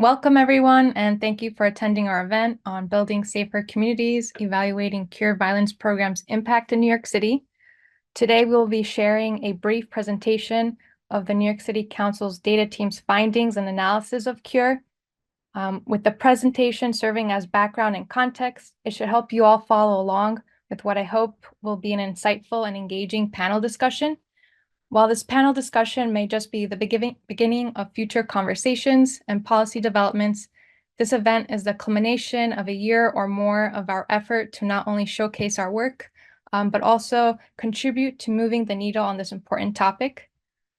Welcome, everyone, and thank you for attending our event on building safer communities, evaluating cure violence programs' impact in New York City. Today, we'll be sharing a brief presentation of the New York City Council's data team's findings and analysis of cure. With the presentation serving as background and context, it should help you all follow along with what I hope will be an insightful and engaging panel discussion. While this panel discussion may just be the beginning of future conversations and policy developments, this event is the culmination of a year or more of our effort to not only showcase our work, but also contribute to moving the needle on this important topic.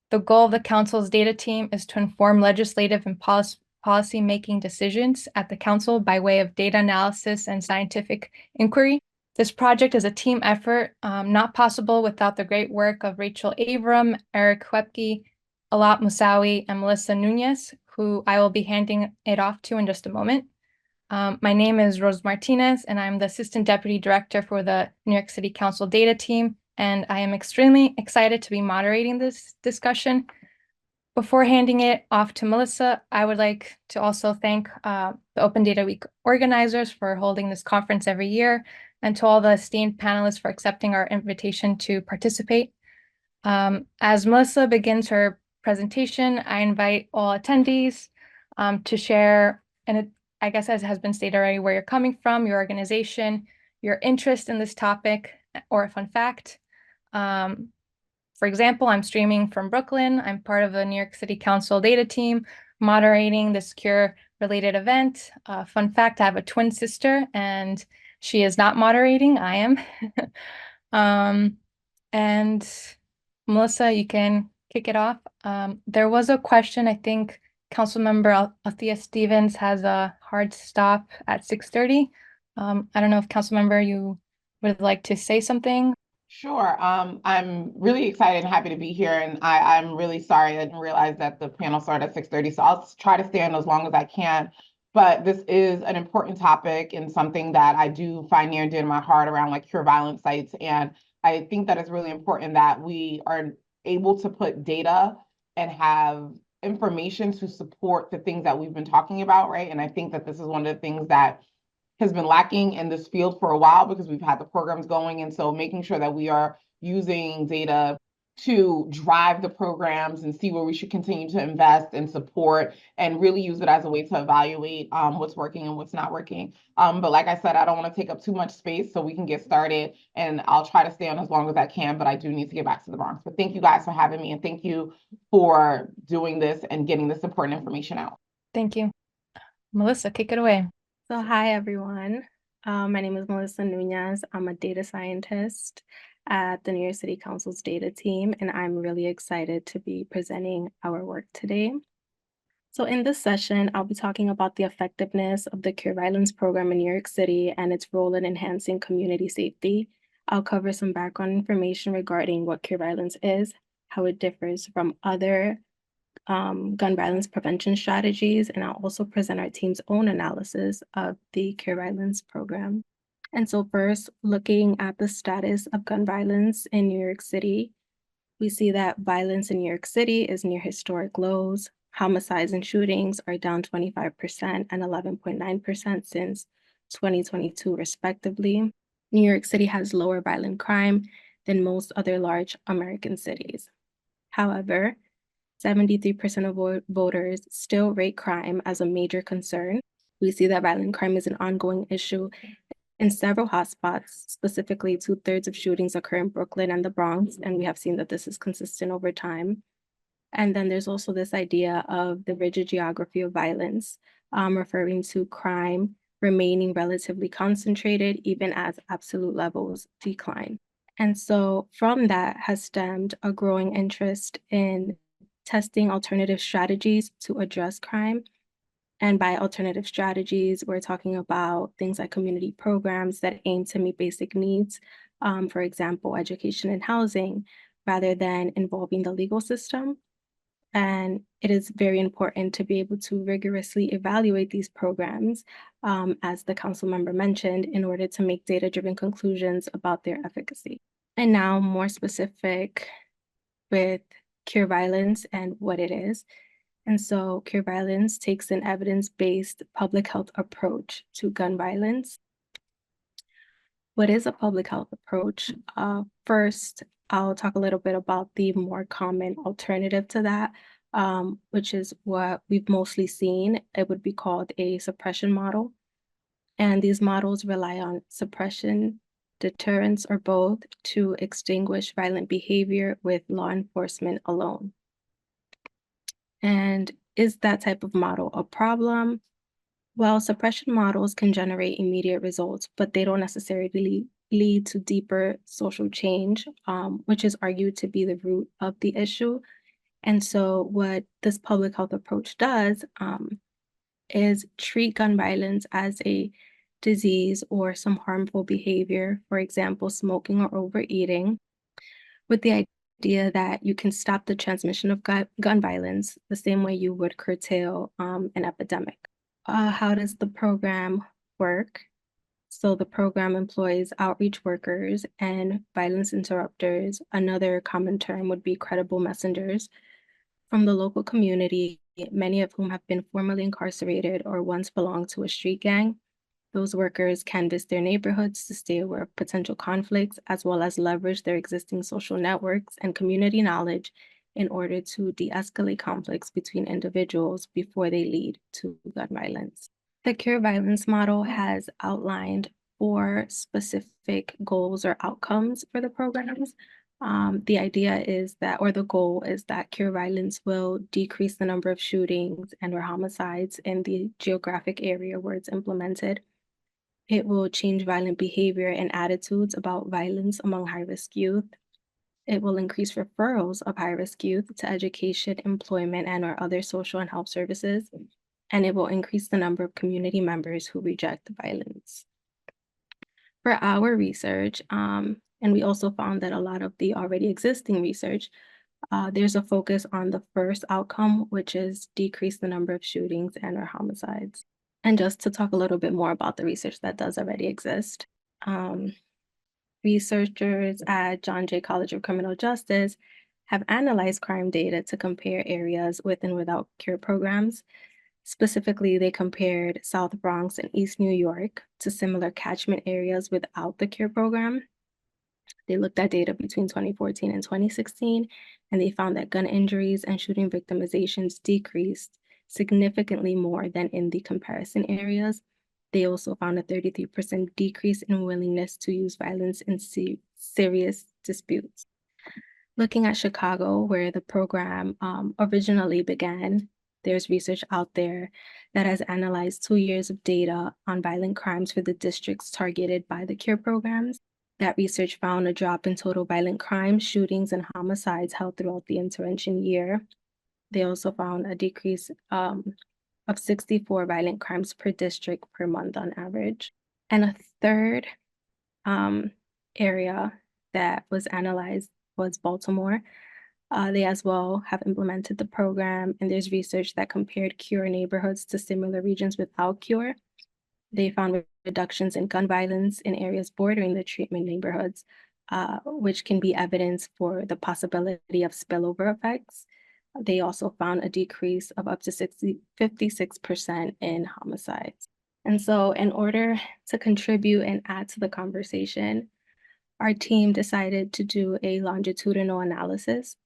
The goal of the Council's data team is to inform legislative and policy-making decisions at the Council by way of data analysis and scientific inquiry. This project is a team effort, not possible without the great work of Rachel Avram, Eric Huepke, Alat Moussaoui, and Melissa Nunez, who I will be handing it off to in just a moment. My name is Rose Martinez, and I'm the Assistant Deputy Director for the New York City Council Data Team, and I am extremely excited to be moderating this discussion. Before handing it off to Melissa, I would like to also thank the Open Data Week organizers for holding this conference every year, and to all the esteemed panelists for accepting our invitation to participate. As Melissa begins her presentation, I invite all attendees to share, and I guess as has been stated already, where you're coming from, your organization, your interest in this topic, or a fun fact. For example, I'm streaming from Brooklyn. I'm part of the New York City Council data team, moderating this cure-related event. Fun fact, I have a twin sister, and she is not moderating, I am. And Melissa, you can kick it off. There was a question, I think Councilmember Althea Stevens has a hard stop at 6:30. I don't know if Councilmember, you would like to say something. Sure. I'm really excited and happy to be here. And I'm really sorry I didn't realize that the panel started at 6:30. So I'll try to stay on as long as I can. But this is an important topic and something that I do find near and dear to my heart around like cure violence sites. And I think that it's really important that we are able to put data and have information to support the things that we've been talking about, right? And I think that this is one of the things that has been lacking in this field for a while because we've had the programs going. And so making sure that we are using data to drive the programs and see where we should continue to invest and support and really use it as a way to evaluate what's working and what's not working. But like I said, I don't want to take up too much space so we can get started, and I'll try to stay on as long as I can, but I do need to get back to the Bronx. But thank you guys for having me, and thank you for doing this and getting this important information out. Thank you. Melissa, kick it away. So hi, everyone. My name is Melissa Nunez. I'm a data scientist at the New York City Council's data team, and I'm really excited to be presenting our work today. So in this session, I'll be talking about the effectiveness of the Cure Violence program in New York City and its role in enhancing community safety. I'll cover some background information regarding what Cure Violence is, how it differs from other gun violence prevention strategies, and I'll also present our team's own analysis of the Cure Violence program. And so first, looking at the status of gun violence in New York City, we see that violence in New York City is near historic lows. Homicides and shootings are down 25% and 11.9% since 2022, respectively. New York City has lower violent crime than most other large American cities. However, 73% of voters still rate crime as a major concern. We see that violent crime is an ongoing issue in several hotspots. Specifically, 2/3 of shootings occur in Brooklyn and the Bronx, and we have seen that this is consistent over time. And then there's also this idea of the rigid geography of violence, referring to crime remaining relatively concentrated even as absolute levels decline. And so from that has stemmed a growing interest in testing alternative strategies to address crime. And by alternative strategies, we're talking about things like community programs that aim to meet basic needs, for example, education and housing, rather than involving the legal system. And it is very important to be able to rigorously evaluate these programs, as the council member mentioned, in order to make data-driven conclusions about their efficacy. And now more specific with Cure Violence and what it is. And so Cure Violence takes an evidence-based public health approach to gun violence. What is a public health approach? First, I'll talk a little bit about the more common alternative to that, which is what we've mostly seen. It would be called a suppression model. And these models rely on suppression, deterrence, or both to extinguish violent behavior with law enforcement alone. And is that type of model a problem? Well, suppression models can generate immediate results, but they don't necessarily lead to deeper social change, which is argued to be the root of the issue. And so, what this public health approach does is treat gun violence as a disease or some harmful behavior, for example, smoking or overeating, with the idea that you can stop the transmission of gun violence the same way you would curtail an epidemic. How does the program work? So the program employs outreach workers and violence interrupters. Another common term would be credible messengers from the local community, many of whom have been formerly incarcerated or once belonged to a street gang. Those workers canvass their neighborhoods to stay aware of potential conflicts, as well as leverage their existing social networks and community knowledge in order to de-escalate conflicts between individuals before they lead to gun violence. The Cure Violence model has outlined 4 specific goals or outcomes for the programs. The idea is that, or the goal is that Cure Violence will decrease the number of shootings and or homicides in the geographic area where it's implemented. It will change violent behavior and attitudes about violence among high-risk youth. It will increase referrals of high-risk youth to education, employment, and or other social and health services. And it will increase the number of community members who reject violence. For our research, and we also found that a lot of the already existing research, there's a focus on the first outcome, which is decrease the number of shootings and or homicides. And just to talk a little bit more about the research that does already exist, researchers at John Jay College of Criminal Justice have analyzed crime data to compare areas with and without Cure programs. Specifically, they compared South Bronx and East New York to similar catchment areas without the Cure program. They looked at data between 2014 and 2016, and they found that gun injuries and shooting victimizations decreased significantly more than in the comparison areas. They also found a 33% decrease in willingness to use violence in serious disputes. Looking at Chicago, where the program originally began, there's research out there that has analyzed 2 years of data on violent crimes for the districts targeted by the Cure programs. That research found a drop in total violent crimes, shootings, and homicides held throughout the intervention year. They also found a decrease of 64 violent crimes per district per month on average. And a third area that was analyzed was Baltimore. They as well have implemented the program, and there's research that compared Cure neighborhoods to similar regions without Cure. They found reductions in gun violence in areas bordering the treatment neighborhoods, which can be evidence for the possibility of spillover effects. They also found a decrease of up to 56% in homicides. And so in order to contribute and add to the conversation, our team decided to do a longitudinal analysis.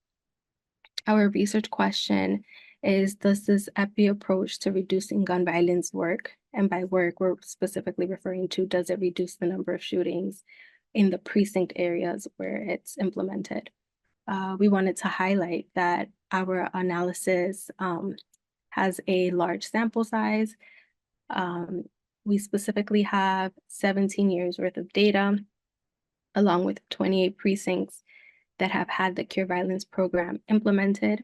Our research question is, does this EPI approach to reducing gun violence work? And by work, we're specifically referring to, does it reduce the number of shootings in the precinct areas where it's implemented? We wanted to highlight that our analysis has a large sample size. We specifically have 17 years worth of data, along with 28 precincts that have had the Cure Violence program implemented.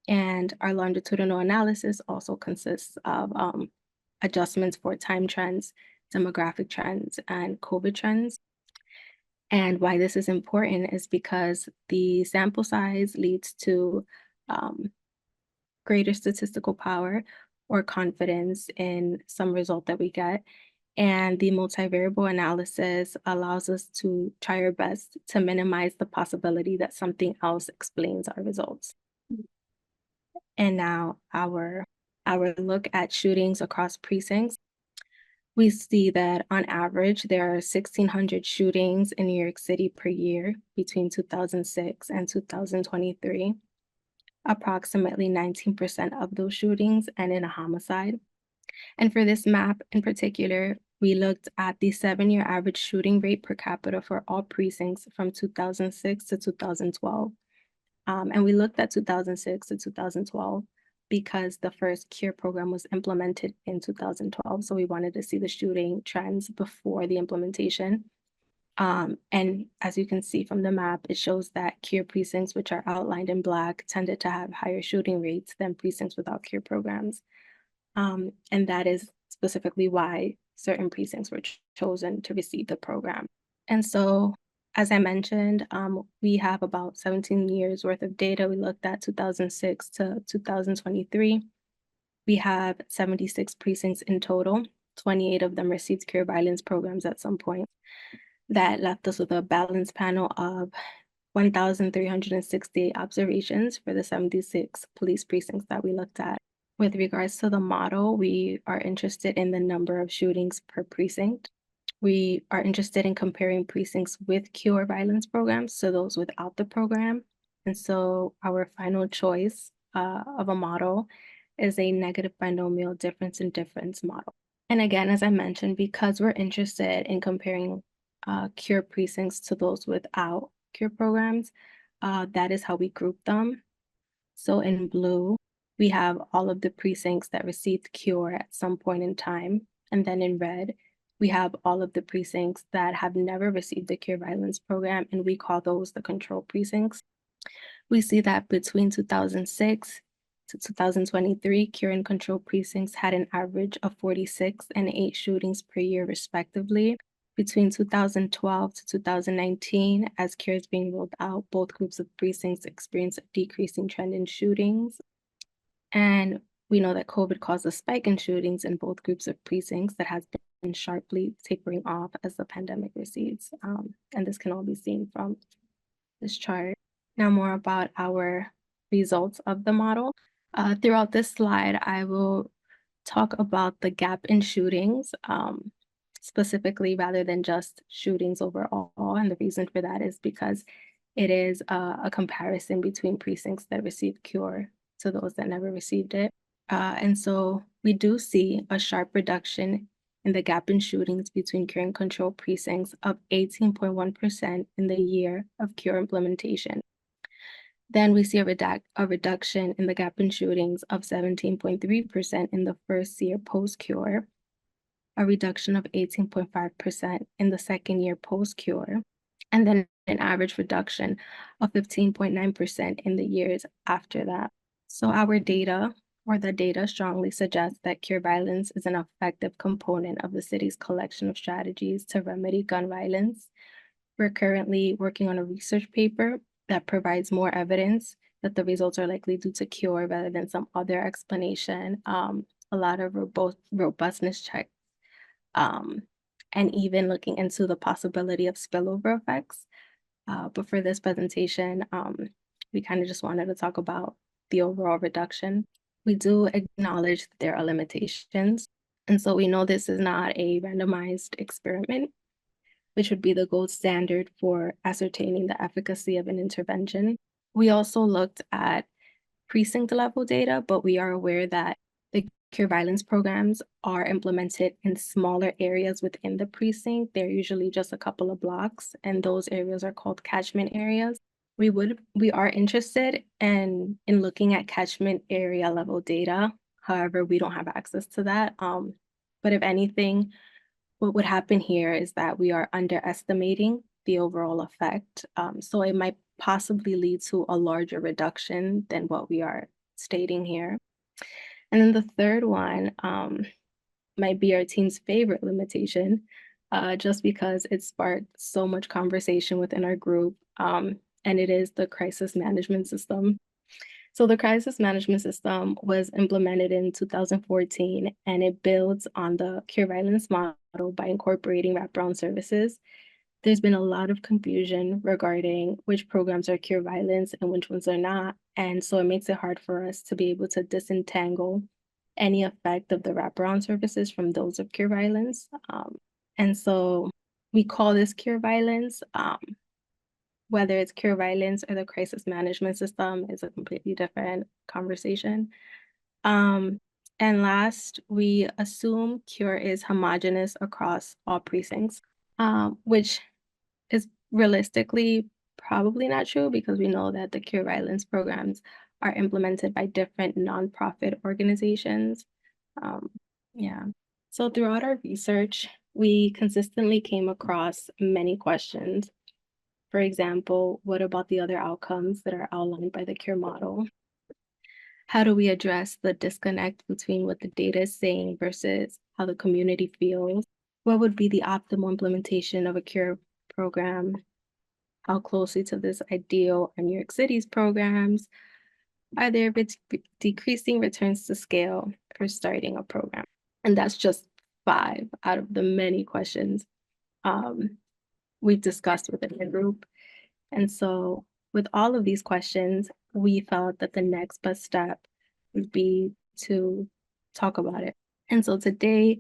And our longitudinal analysis also consists of adjustments for time trends, demographic trends, and COVID trends. And why this is important is because the sample size leads to greater statistical power or confidence in some result that we get. And the multivariable analysis allows us to try our best to minimize the possibility that something else explains our results. And now our look at shootings across precincts. We see that on average, there are 1,600 shootings in New York City per year between 2006 and 2023. Approximately 19% of those shootings end in a homicide. And for this map in particular, we looked at the 7-year average shooting rate per capita for all precincts from 2006 to 2012. And we looked at 2006 to 2012 because the first CURE program was implemented in 2012. So we wanted to see the shooting trends before the implementation. And as you can see from the map, it shows that CURE precincts, which are outlined in Black, tended to have higher shooting rates than precincts without CURE programs. And that is specifically why certain precincts were chosen to receive the program. And so, as I mentioned, we have about 17 years worth of data. We looked at 2006 to 2023. We have 76 precincts in total. 28 of them received CURE violence programs at some point. That left us with a balanced panel of 1,368 observations for the 76 police precincts that we looked at. With regards to the model, we are interested in the number of shootings per precinct. We are interested in comparing precincts with CURE violence programs to those without the program. And so our final choice of a model is a negative binomial difference in difference model. And again, as I mentioned, because we're interested in comparing CURE precincts to those without CURE programs, that is how we group them. So in blue, we have all of the precincts that received CURE at some point in time. And then in red, we have all of the precincts that have never received the CURE violence program, and we call those the control precincts. We see that between 2006 to 2023, CURE and control precincts had an average of 46 and 8 shootings per year, respectively. Between 2012 to 2019, as CURE is being rolled out, both groups of precincts experienced a decreasing trend in shootings. And we know that COVID caused a spike in shootings in both groups of precincts that has been sharply tapering off as the pandemic recedes. And this can all be seen from this chart. Now more about our results of the model. Throughout this slide, I will talk about the gap in shootings, specifically rather than just shootings overall. And the reason for that is because it is a comparison between precincts that received CURE to those that never received it. And so we do see a sharp reduction in the gap in shootings between CURE and control precincts of 18.1% in the year of CURE implementation. Then we see a reduction in the gap in shootings of 17.3% in the first year post-CURE, a reduction of 18.5% in the second year post-CURE, and then an average reduction of 15.9% in the years after that. So our data, or the data, strongly suggests that CURE violence is an effective component of the city's collection of strategies to remedy gun violence. We're currently working on a research paper that provides more evidence that the results are likely due to CURE rather than some other explanation. A lot of robustness checks, and even looking into the possibility of spillover effects. But for this presentation, we kind of just wanted to talk about the overall reduction. We do acknowledge that there are limitations. And so we know this is not a randomized experiment, which would be the gold standard for ascertaining the efficacy of an intervention. We also looked at precinct level data, but we are aware that the CURE violence programs are implemented in smaller areas within the precinct. They're usually just a couple of blocks, and those areas are called catchment areas. We are interested in looking at catchment area level data. However, we don't have access to that. But if anything, what would happen here is that we are underestimating the overall effect. So it might possibly lead to a larger reduction than what we are stating here. And then the third one might be our team's favorite limitation, just because it sparked so much conversation within our group, and it is the crisis management system. So the crisis management system was implemented in 2014, and it builds on the CURE violence model by incorporating wraparound services. There's been a lot of confusion regarding which programs are CURE violence and which ones are not. And so it makes it hard for us to be able to disentangle any effect of the wraparound services from those of cure violence. And so we call this cure violence. Whether it's cure violence or the crisis management system is a completely different conversation. And last, we assume cure is homogeneous across all precincts, which is realistically probably not true because we know that the cure violence programs are implemented by different nonprofit organizations. Yeah. So throughout our research, we consistently came across many questions. For example, what about the other outcomes that are outlined by the cure model? How do we address the disconnect between what the data is saying versus how the community feels? What would be the optimal implementation of a cure program? How closely to this ideal are New York City's programs? Are there decreasing returns to scale for starting a program? And that's just 5 out of the many questions we've discussed within the group. And so with all of these questions, we felt that the next best step would be to talk about it. And so today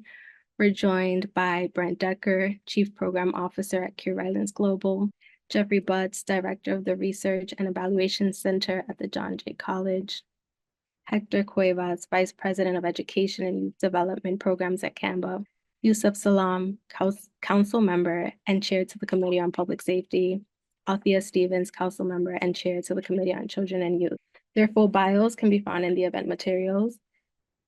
we're joined by Brent Decker, Chief Program Officer at Cure Violence Global, Jeffrey Butts, Director of the Research and Evaluation Center at the John Jay College, Hector Cuevas, Vice President of Education and Youth Development Programs at CAMBA, Yusuf Salam, Council Member and Chair to the Committee on Public Safety, Althea Stevens, Council Member and Chair to the Committee on Children and Youth. Their full bios can be found in the event materials.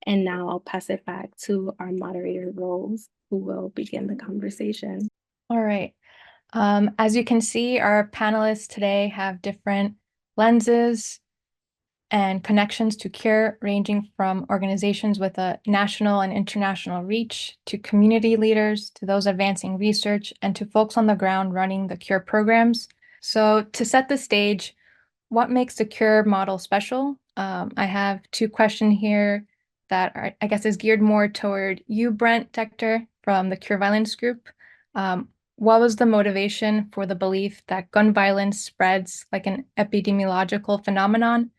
And now I'll pass it back to our moderator, Rose, who will begin the conversation. All right. As you can see, our panelists today have different lenses and connections to CURE, ranging from organizations with a national and international reach, to community leaders, to those advancing research, and to folks on the ground running the CURE programs. So to set the stage, what makes the CURE model special? I have 2 questions here that are, I guess, is geared more toward you, Brent Decker, from the Cure Violence Group. What was the motivation for the belief that gun violence spreads like an epidemiological phenomenon?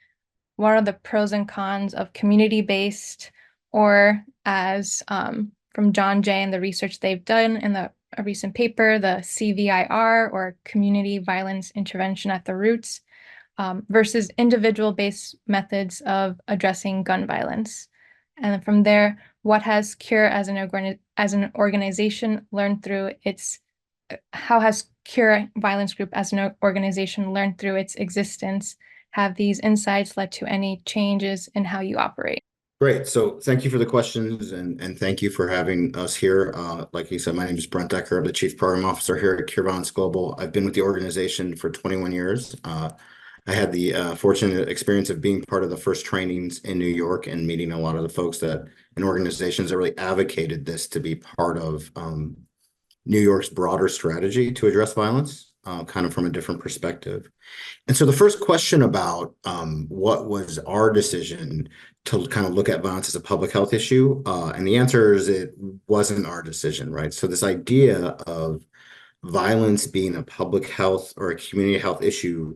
What are the pros and cons of community-based, or as from John Jay and the research they've done in a recent paper, the CVIR, or Community Violence Intervention at the Roots, versus individual-based methods of addressing gun violence? And then from there, what has CURE as an organization learned through its, how has CURE Violence Group as an organization learned through its existence? Have these insights led to any changes in how you operate? Great. So thank you for the questions and thank you for having us here. Like you said, my name is Brent Decker. I'm the Chief Program Officer here at Cure Violence Global. I've been with the organization for 21 years. I had the fortunate experience of being part of the first trainings in New York and meeting a lot of the folks that and organizations that really advocated this to be part of New York's broader strategy to address violence, kind of from a different perspective. And so the first question about what was our decision to kind of look at violence as a public health issue, and the answer is it wasn't our decision, right? So this idea of violence being a public health or a community health issue,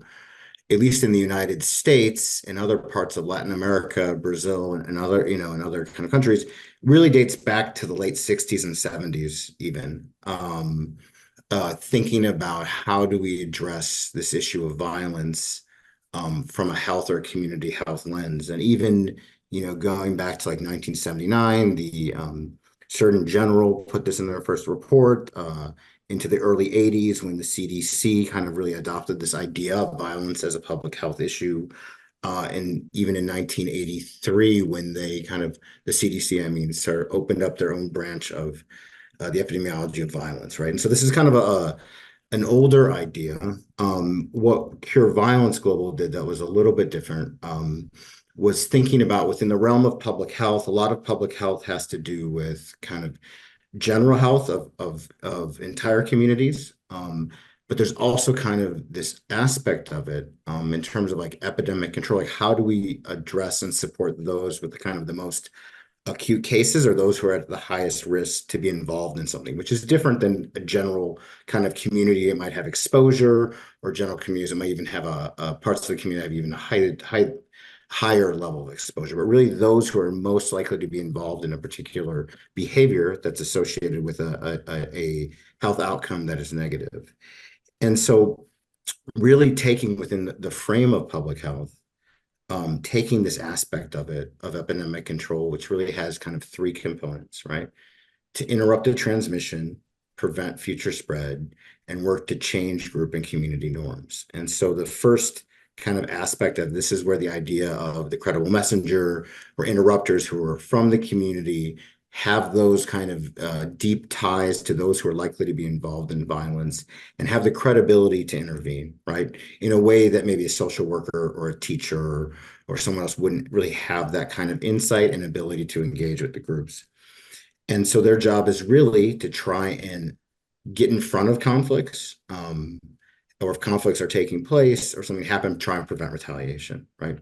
at least in the United States and other parts of Latin America, Brazil, and other, and other kind of countries, really dates back to the late 60s and 70s even. Thinking about how do we address this issue of violence from a health or community health lens. And even, going back to like 1979, the Surgeon General put this in their first report, into the early 80s when the CDC kind of really adopted this idea of violence as a public health issue. And even in 1983, when they the CDC, opened up their own branch of the epidemiology of violence, right? And so this is kind of an older idea. What Cure Violence Global did that was a little bit different was thinking about within the realm of public health. A lot of public health has to do with kind of general health of entire communities. But there's also kind of this aspect of it in terms of like epidemic control. Like how do we address and support those with the kind of the most acute cases or those who are at the highest risk to be involved in something, which is different than a general kind of community. It might have exposure, or general communities. It might even have parts of the community have even a higher level of exposure, but really those who are most likely to be involved in a particular behavior that's associated with a health outcome that is negative. And so really taking within the frame of public health, taking this aspect of it, of epidemic control, which really has kind of three components, right? To interrupt the transmission, prevent future spread, and work to change group and community norms. And so the first kind of aspect of this is where the idea of the credible messenger or interrupters who are from the community have those kind of deep ties to those who are likely to be involved in violence and have the credibility to intervene, right? In a way that maybe a social worker or a teacher or someone else wouldn't really have that kind of insight and ability to engage with the groups. And so their job is really to try and get in front of conflicts, or if conflicts are taking place or something happened, try and prevent retaliation, right?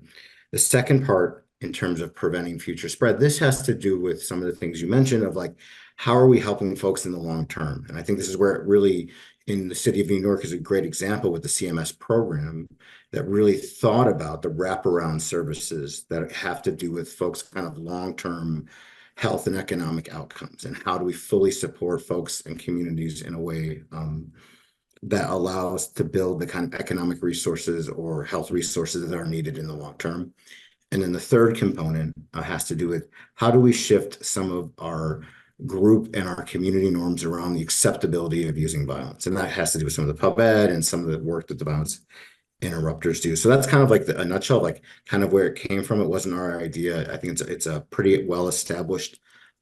The second part, in terms of preventing future spread, this has to do with some of the things you mentioned of like, how are we helping folks in the long term? And I think this is where it really, in the city of New York, is a great example with the CMS program that really thought about the wraparound services that have to do with folks' kind of long-term health and economic outcomes, and how do we fully support folks and communities in a way that allows to build the kind of economic resources or health resources that are needed in the long term. And then the third component has to do with how do we shift some of our group and our community norms around the acceptability of using violence. And that has to do with some of the pub ed and some of the work that the violence interrupters do. So that's kind of like a nutshell, like kind of where it came from. It wasn't our idea. I think it's a pretty well-established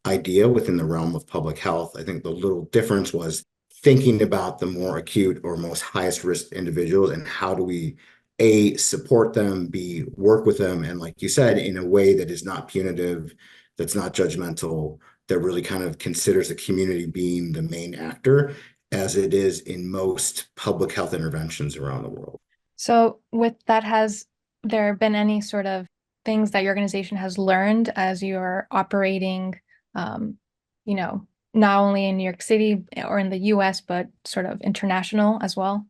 idea within the realm of public health. I think the little difference was thinking about the more acute or most highest risk individuals and how do we A, support them, B, work with them, and like you said, in a way that is not punitive, that's not judgmental, that really kind of considers the community being the main actor, as it is in most public health interventions around the world. So with that, has there been any sort of things that your organization has learned as you're operating, you know, not only in New York City or in the US, but sort of international as well?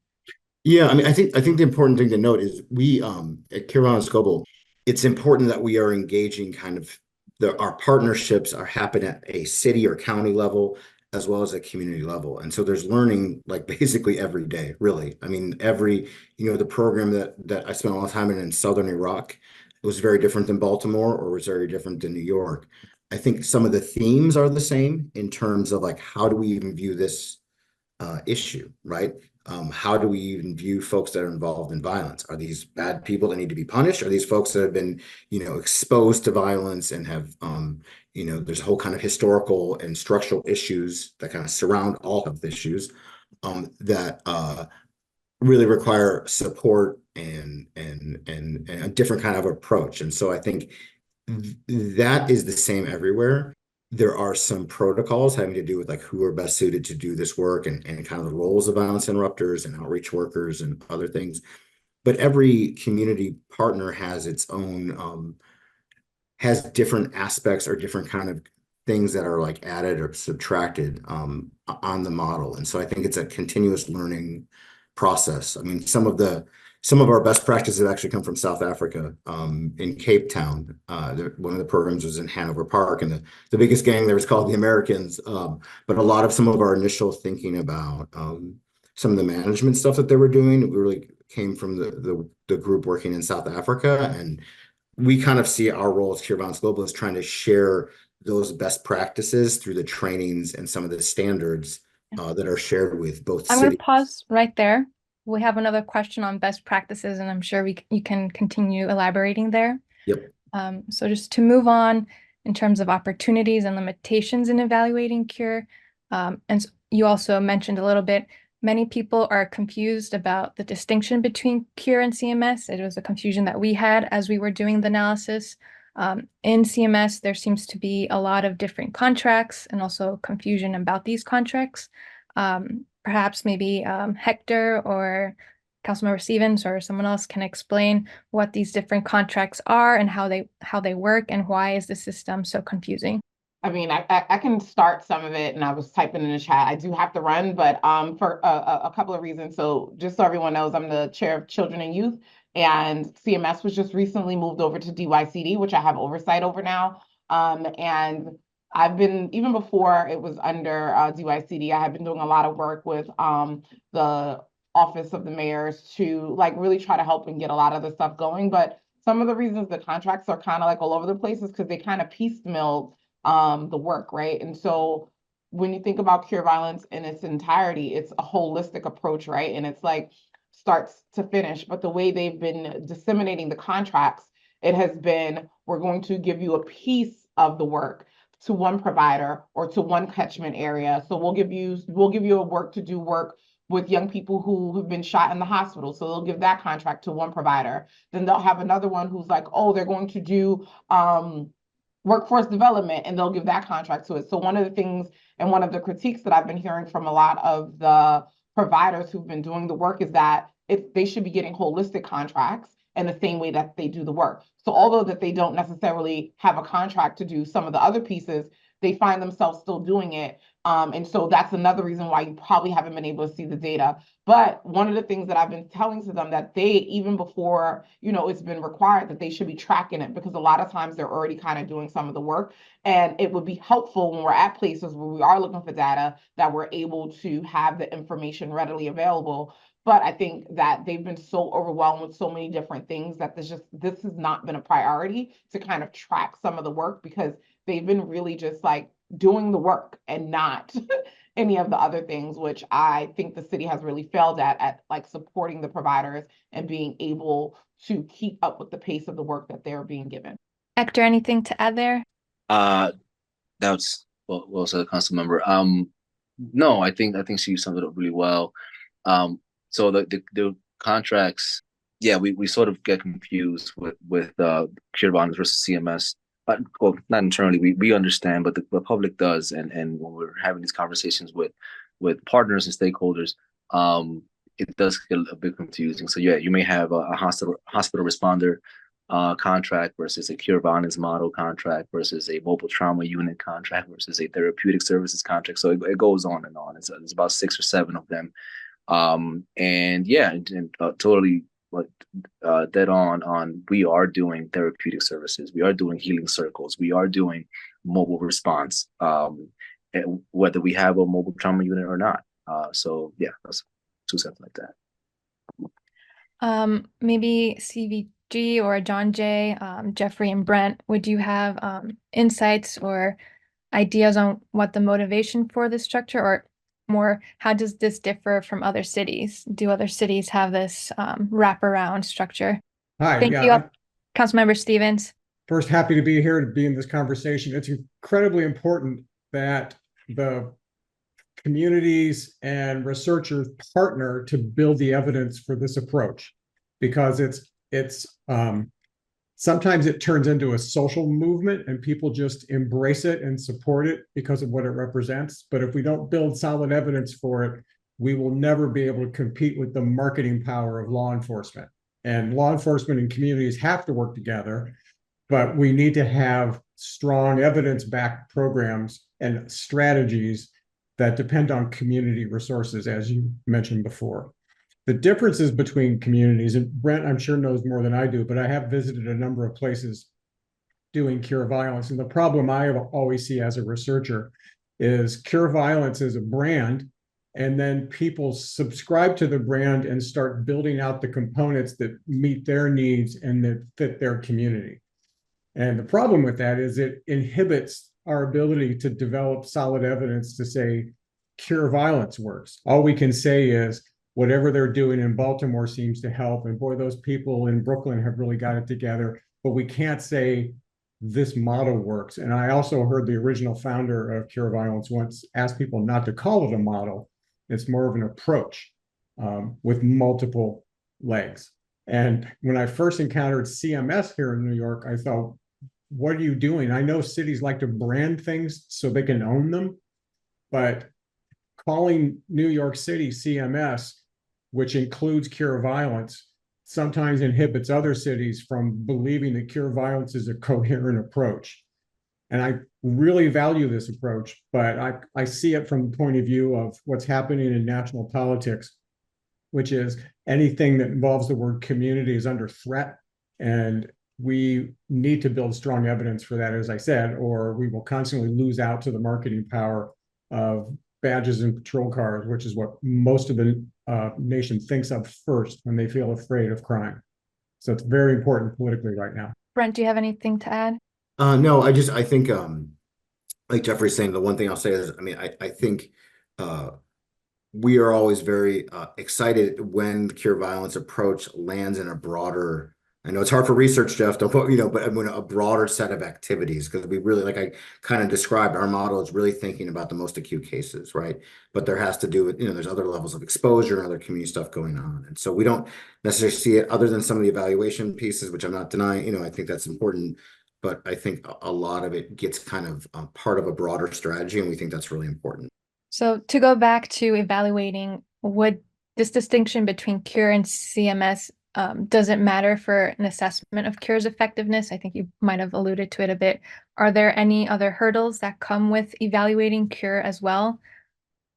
Yeah, I mean, I think the important thing to note is we at Kirvan Scoble, it's important that we are engaging kind of our partnerships are happening at a city or county level as well as a community level. And so there's learning like basically every day, really. I mean, the program that I spent a lot of time in Southern Iraq, it was very different than Baltimore or was very different than New York. I think some of the themes are the same in terms of like, how do we even view this issue, right? How do we even view folks that are involved in violence? Are these bad people that need to be punished? Are these folks that have been, exposed to violence and have, there's a whole kind of historical and structural issues that kind of surround all health issues that really require support and a different kind of approach. And so I think that is the same everywhere. There are some protocols having to do with like who are best suited to do this work and kind of the roles of violence interrupters and outreach workers and other things. But every community partner has its own, has different aspects or different kind of things that are like added or subtracted on the model. And so I think it's a continuous learning process. I mean, some of our best practices have actually come from South Africa, in Cape Town. One of the programs was in Hanover Park, and the biggest gang there was called the Americans. But a lot of some of our initial thinking about some of the management stuff that they were doing, we really came from the group working in South Africa. And we kind of see our role as Kirvan Global as trying to share those best practices through the trainings and some of the standards that are shared with both I'm going cities. to pause right there. We have another question on best practices, and I'm sure you can continue elaborating there. Yep. So just to move on in terms of opportunities and limitations in evaluating cure, and you also mentioned a little bit, many people are confused about the distinction between cure and CMS. It was a confusion that we had as we were doing the analysis. In CMS, there seems to be a lot of different contracts and also confusion about these contracts. Perhaps maybe Hector or Councilmember Stevens or someone else can explain what these different contracts are and how they work and why is the system so confusing. I mean, I can start some of it, and I was typing in the chat. I do have to run, but for a couple of reasons. So just so everyone knows, I'm the chair of Children and Youth, and CMS was just recently moved over to DYCD, which I have oversight over now. And I've been, even before it was under DYCD, I have been doing a lot of work with the Office of the Mayors to like really try to help and get a lot of the stuff going. But some of the reasons the contracts are kind of like all over the place is because they kind of piecemealed the work, right? And so when you think about Cure Violence in its entirety, it's a holistic approach, right? And it's like starts to finish. But the way they've been disseminating the contracts, it has been, we're going to give you a piece of the work to one provider or to one catchment area. So we'll give you a work to do work with young people who have been shot in the hospital. So they'll give that contract to one provider. Then they'll have another one who's like, oh, they're going to do workforce development, and they'll give that contract to it. So one of the things and one of the critiques that I've been hearing from a lot of the providers who've been doing the work is that they should be getting holistic contracts in the same way that they do the work. So although that they don't necessarily have a contract to do some of the other pieces, they find themselves still doing it. And so that's another reason why you probably haven't been able to see the data. But one of the things that I've been telling to them that they, even before, it's been required, that they should be tracking it, because a lot of times they're already kind of doing some of the work. And it would be helpful when we're at places where we are looking for data that we're able to have the information readily available. But I think that they've been so overwhelmed with so many different things that this has not been a priority to kind of track some of the work, because they've been really just like doing the work and not any of the other things, which I think the city has really failed at like supporting the providers and being able to keep up with the pace of the work that they're being given. Hector, anything to add there? That's well said, council member. No, I think she summed it up really well. So the contracts, yeah, we sort of get confused with Cure Violence versus CMS. Well, not internally, we understand, but the public does, and when we're having these conversations with partners and stakeholders, it does get a bit confusing. So yeah, you may have a hospital responder contract versus a Cure Violence model contract versus a mobile trauma unit contract versus a therapeutic services contract. So it goes on and on. It's about 6 or 7 of them. And yeah, and totally dead on. We are doing therapeutic services. We are doing healing circles. We are doing mobile response, whether we have a mobile trauma unit or not. So yeah, that's 2 cents like that. Maybe CVG or John Jay, Jeffrey and Brent, would you have insights or ideas on what the motivation for this structure, or more, how does this differ from other cities? Do other cities have this wraparound structure? Hi, Thank you, Councilmember Stevens. First, happy to be here to be in this conversation. It's incredibly important that the communities and researchers partner to build the evidence for this approach, because it's sometimes it turns into a social movement and people just embrace it and support it because of what it represents. But if we don't build solid evidence for it, we will never be able to compete with the marketing power of law enforcement. And law enforcement and communities have to work together, but we need to have strong evidence-backed programs and strategies that depend on community resources, as you mentioned before. The differences between communities, and Brent, I'm sure, knows more than I do, but I have visited a number of places doing Cure Violence. And the problem I always see as a researcher is Cure Violence is a brand, and then people subscribe to the brand and start building out the components that meet their needs and that fit their community. And the problem with that is it inhibits our ability to develop solid evidence to say Cure Violence works. All we can say is, whatever they're doing in Baltimore seems to help. And boy, those people in Brooklyn have really got it together. But we can't say this model works. And I also heard the original founder of Cure Violence once ask people not to call it a model. It's more of an approach with multiple legs. And when I first encountered CMS here in New York, I thought, what are you doing? I know cities like to brand things so they can own them, but calling New York City CMS, which includes Cure Violence, sometimes inhibits other cities from believing that Cure Violence is a coherent approach. And I really value this approach, but I see it from the point of view of what's happening in national politics, which is anything that involves the word community is under threat. And we need to build strong evidence for that, as I said, or we will constantly lose out to the marketing power of badges and patrol cars, which is what most of the nation thinks of first when they feel afraid of crime. So it's very important politically right now. Brent, do you have anything to add? No, I think, like Jeffrey's saying, the one thing I'll say is, I mean, I think, we are always very excited when the Cure Violence approach lands in a broader, I know it's hard for research, Jeff, but when a broader set of activities, because we really, like I kind of described, our model is really thinking about the most acute cases, right? But there has to do with, there's other levels of exposure and other community stuff going on. And so we don't necessarily see it other than some of the evaluation pieces, which I'm not denying, I think that's important. But I think a lot of it gets kind of part of a broader strategy, and we think that's really important. So to go back to evaluating, would this distinction between Cure and CMS, does it matter for an assessment of Cure's effectiveness? I think you might have alluded to it a bit. Are there any other hurdles that come with evaluating Cure as well?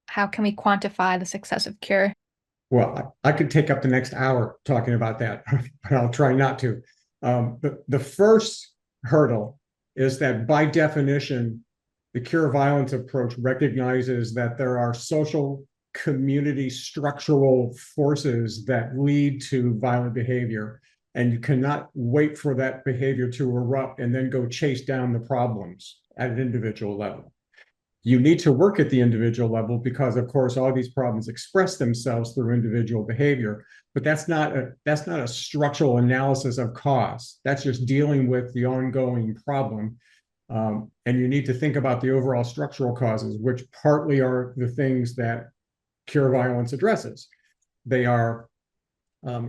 How can we quantify the success of Cure? Well, I could take up the next hour talking about that, but I'll try not to. The first hurdle is that by definition, the Cure Violence approach recognizes that there are social, community, structural forces that lead to violent behavior, and you cannot wait for that behavior to erupt and then go chase down the problems at an individual level. You need to work at the individual level because, of course, all these problems express themselves through individual behavior, but that's not a structural analysis of cause. That's just dealing with the ongoing problem. And you need to think about the overall structural causes, which partly are the things that Cure Violence addresses. They are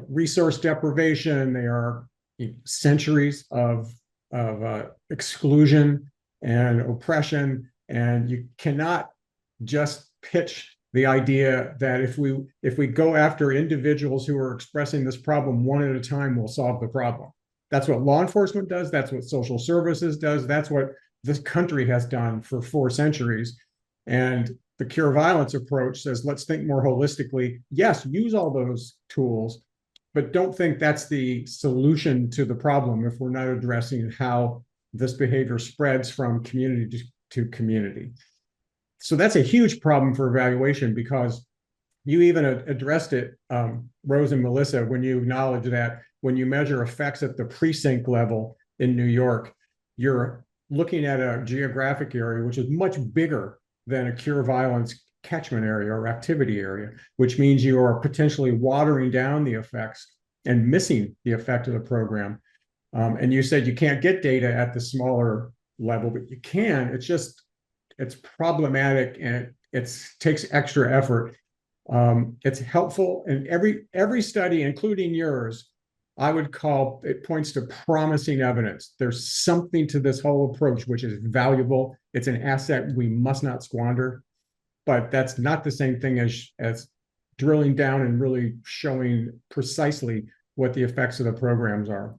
resource deprivation, they are centuries of exclusion and oppression, and you cannot just pitch the idea that if we go after individuals who are expressing this problem one at a time, we'll solve the problem. That's what law enforcement does. That's what social services does. That's what this country has done for 4 centuries. And the Cure Violence approach says, let's think more holistically. Yes, use all those tools, but don't think that's the solution to the problem if we're not addressing how this behavior spreads from community to community. So that's a huge problem for evaluation, because you even addressed it, Rose and Melissa, when you acknowledge that when you measure effects at the precinct level in New York, you're looking at a geographic area which is much bigger than a Cure Violence catchment area or activity area, which means you are potentially watering down the effects and missing the effect of the program. And you said you can't get data at the smaller level, but you can. It's problematic, and it takes extra effort. It's helpful, and every study, including yours, I would call it points to promising evidence. There's something to this whole approach which is valuable. It's an asset we must not squander, but that's not the same thing as drilling down and really showing precisely what the effects of the programs are.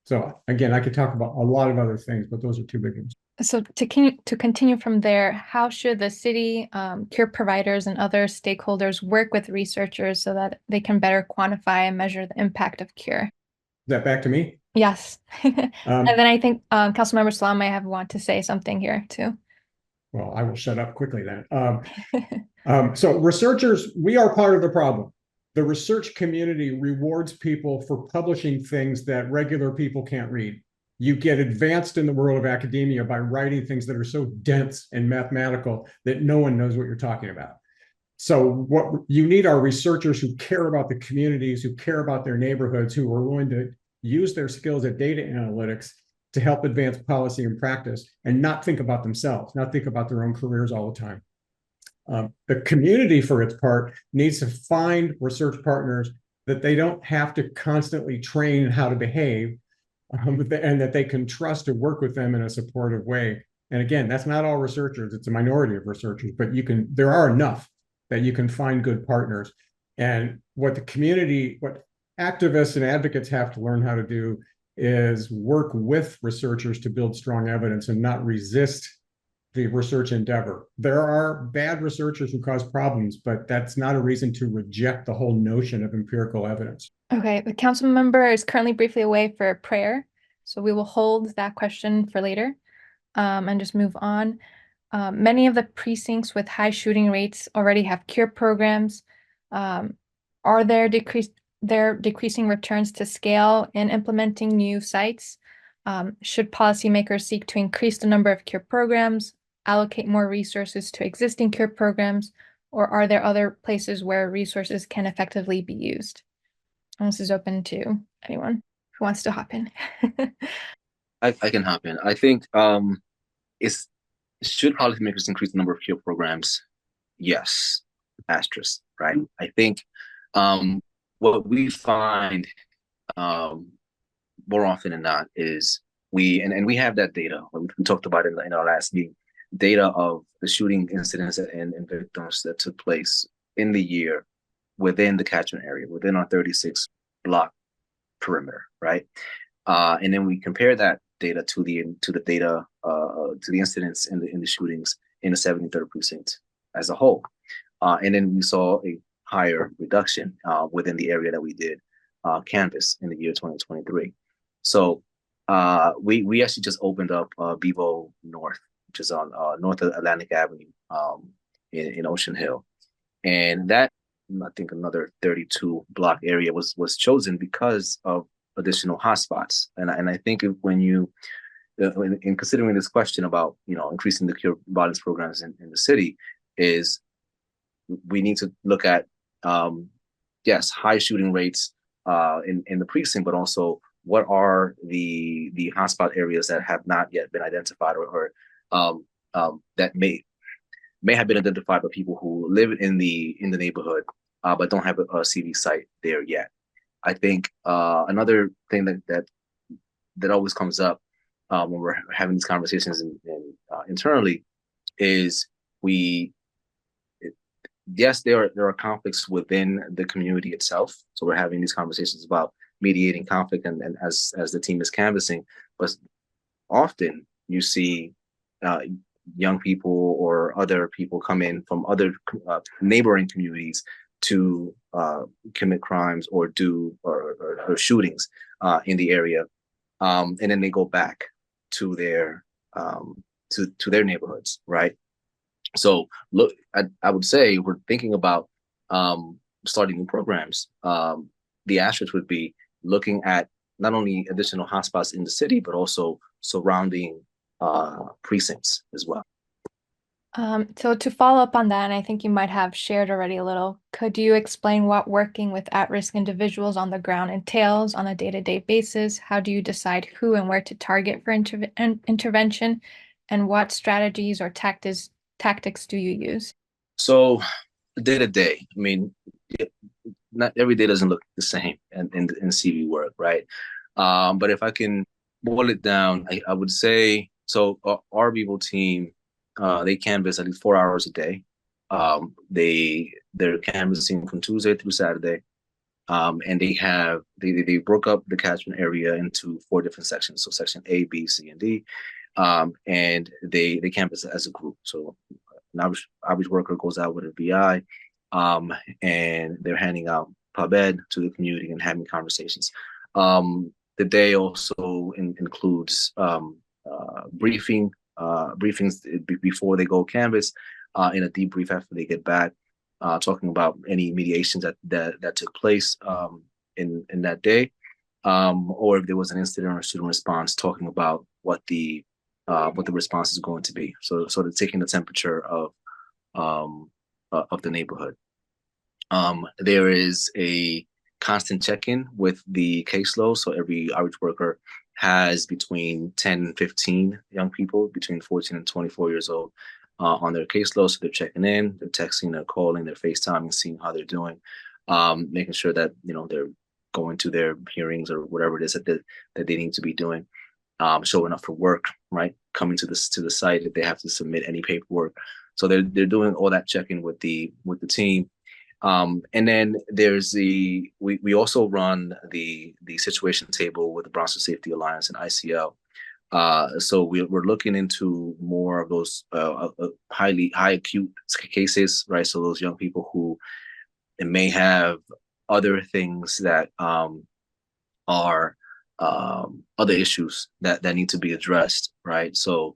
So again, I could talk about a lot of other things, but those are 2 big ones. So to continue from there, how should the city, Cure providers, and other stakeholders work with researchers so that they can better quantify and measure the impact of Cure? Is that back to me? Yes. And then I think Councilmember Salam may want to say something here too. Well, I will shut up quickly then. So researchers, we are part of the problem. The research community rewards people for publishing things that regular people can't read. You get advanced in the world of academia by writing things that are so dense and mathematical that no one knows what you're talking about. So what you need are researchers who care about the communities, who care about their neighborhoods, who are willing to use their skills at data analytics to help advance policy and practice, and not think about themselves, not think about their own careers all the time. The community, for its part, needs to find research partners that they don't have to constantly train how to behave, and that they can trust to work with them in a supportive way. And again, that's not all researchers, it's a minority of researchers, but there are enough that you can find good partners. And what activists and advocates have to learn how to do is work with researchers to build strong evidence and not resist the research endeavor. There are bad researchers who cause problems, but that's not a reason to reject the whole notion of empirical evidence. Okay, the council member is currently briefly away for a prayer, so we will hold that question for later, and just move on. Many of the precincts with high shooting rates already have cure programs. Are there decreasing returns to scale in implementing new sites? Should policymakers seek to increase the number of cure programs, allocate more resources to existing cure programs, or are there other places where resources can effectively be used? And this is open to anyone who wants to hop in. I can hop in. I think it's should policymakers increase the number of cure programs? Yes, asterisk, right? I think what we find more often than not is we have that data. We talked about it in our last meeting, data of the shooting incidents and victims that took place in the year within the catchment area, within our 36 block perimeter, right? And then we compare that data to the data to the incidents in the shootings in the 73rd precinct as a whole, and then we saw a higher reduction within the area that we did canvass in the year 2023. So we actually just opened up Bevo North, which is on north of Atlantic Avenue in Ocean Hill, and that I think another 32 block area was chosen because of additional hotspots. And I think when you, in considering this question about, increasing the cure violence programs in the city, is we need to look at, yes, high shooting rates in the precinct, but also what are the hotspot areas that have not yet been identified or that may have been identified by people who live in the neighborhood, but don't have a CV site there yet. I think another thing that always comes up when we're having these conversations internally is yes, there are conflicts within the community itself. So we're having these conversations about mediating conflict and as the team is canvassing, but often you see young people or other people come in from other neighboring communities to commit crimes or do or shootings in the area, and then they go back to their to their neighborhoods, right? So look, I would say we're thinking about starting new programs. The asterisk would be looking at not only additional hotspots in the city, but also surrounding precincts as well. So to follow up on that, and I think you might have shared already a little, could you explain what working with at-risk individuals on the ground entails on a day-to-day basis? How do you decide who and where to target for intervention? And what strategies or tactics do you use? So day-to-day, I mean, not every day doesn't look the same in CV work, right? But if I can boil it down, I would say, so our Bevo team, they canvass at least 4 hours a day. They're canvassing from Tuesday through Saturday, and they broke up the catchment area into 4 different sections. So section A, B, C, and D, and they canvass as a group. So an average worker goes out with a VI, and they're handing out pub ed to the community and having conversations. The day also includes briefings before they go canvass, and a debrief after they get back, talking about any mediations that took place in that day, or if there was an incident or student response, talking about what the response is going to be. So they're taking the temperature of the neighborhood. There is a constant check-in with the caseload. So every outreach worker has between 10 and 15 young people between 14 and 24 years old on their caseload. So they're checking in, they're texting, they're calling, they're FaceTiming, seeing how they're doing, making sure that they're going to their hearings or whatever it is that they need to be doing, showing up for work, right? Coming to the site if they have to submit any paperwork. So they're doing all that check-in with the team. And then there's we also run the situation table with the Bronx Safety Alliance and ICL. So we're looking into more of those high acute cases, right? So those young people who may have other things that are other issues that need to be addressed, right? So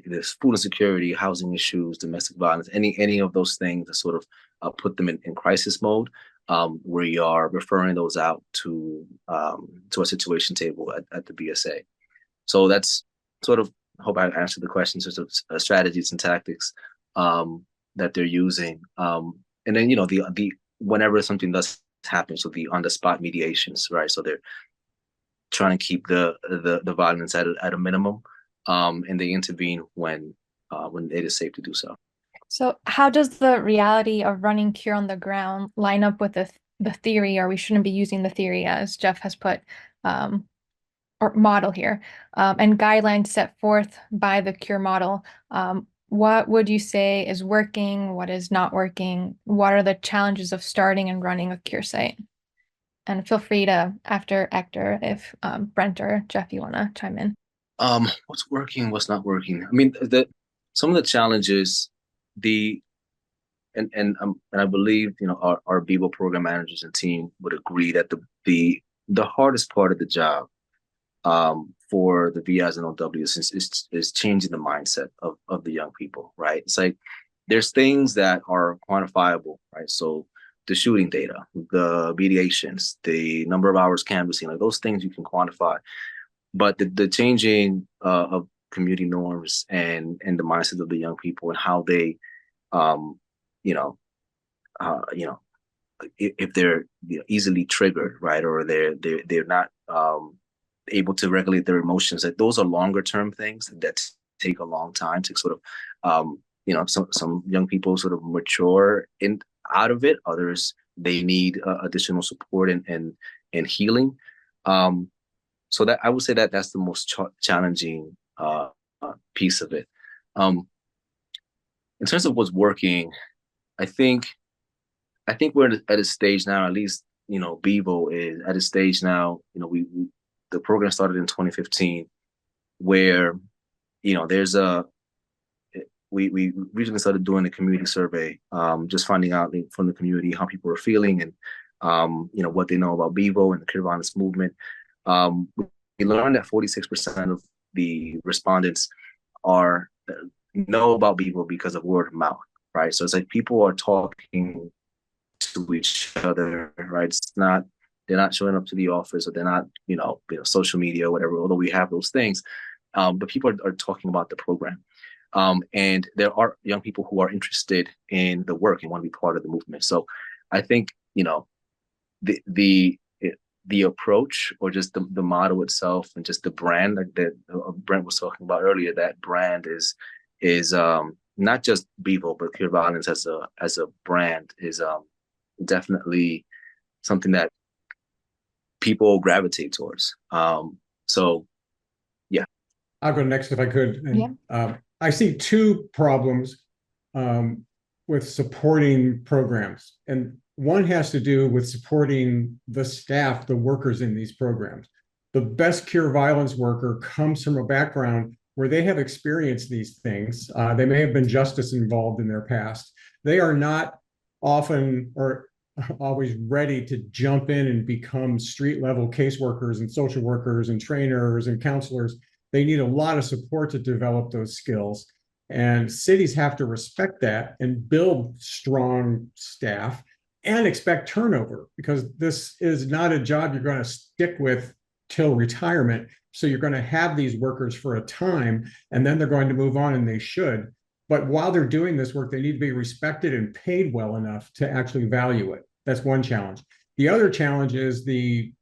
there's food insecurity, housing issues, domestic violence, any of those things that sort of put them in crisis mode. We are referring those out to a situation table at the BSA. So that's sort of, hope I answered the question, sort of strategies and tactics that they're using. And then, you know, the whenever something does happen, so the on the spot mediations, right? So they're trying to keep the violence at a minimum, and they intervene when it is safe to do so. So how does the reality of running Cure on the ground line up with the theory, or we shouldn't be using the theory as Jeff has put, or model here, and guidelines set forth by the Cure model? What would you say is working? What is not working? What are the challenges of starting and running a Cure site? And feel free to, after Hector, if Brent or Jeff, you want to chime in. What's working, what's not working? I mean, some of the challenges, and I believe, you know, our BEVO program managers and team would agree that the hardest part of the job for the VIs and OWs is changing the mindset of the young people, right? It's like there's things that are quantifiable, right? So the shooting data, the mediations, the number of hours canvassing, like those things you can quantify. But the changing of community norms and the mindset of the young people and how they, if they're, you know, easily triggered, right, or they're not able to regulate their emotions, that those are longer term things that take a long time to sort of, some young people sort of mature out of it. Others, they need additional support and healing. So that I would say that that's the most challenging piece of it. In terms of what's working, I think we're at a stage now, at least, you know, BEVO is at a stage now, you know, the program started in 2015, where, you know, we recently started doing a community survey, just finding out from the community how people are feeling and, you know, what they know about BEVO and the Cure Violence movement. We learned that 46% of the respondents know about BEVO because of word of mouth, right? So it's like people are talking to each other, right? They're not showing up to the office, or they're not, you know, social media or whatever, although we have those things. But people are talking about the program. And there are young people who are interested in the work and want to be part of the movement. So I think, you know, the approach, or just the model itself, and just the brand, like that Brent was talking about earlier, that brand is not just BEVO, but Cure Violence as a brand is definitely something that people gravitate towards. So yeah. I'll go next if I could. And, I see two problems with supporting programs. And one has to do with supporting the staff, the workers in these programs. The best Cure Violence worker comes from a background where they have experienced these things. They may have been justice involved in their past. They are not often or always ready to jump in and become street level caseworkers and social workers and trainers and counselors. They need a lot of support to develop those skills. And cities have to respect that and build strong staff and expect turnover, because this is not a job you're going to stick with till retirement. So you're going to have these workers for a time, and then they're going to move on, and they should. But while they're doing this work, they need to be respected and paid well enough to actually value it. That's one challenge. The other challenge is the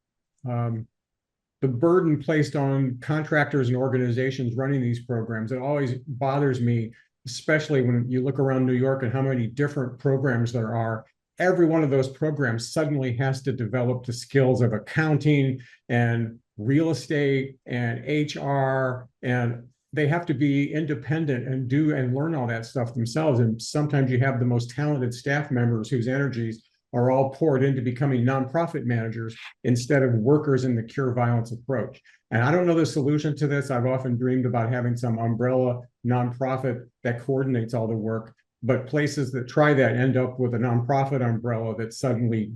burden placed on contractors and organizations running these programs. It always bothers me, especially when you look around New York and how many different programs there are. Every one of those programs suddenly has to develop the skills of accounting and real estate and HR, and they have to be independent and do and learn all that stuff themselves. And sometimes you have the most talented staff members whose energies are all poured into becoming nonprofit managers instead of workers in the cure violence approach. And I don't know the solution to this. I've often dreamed about having some umbrella nonprofit that coordinates all the work, but places that try that end up with a nonprofit umbrella that suddenly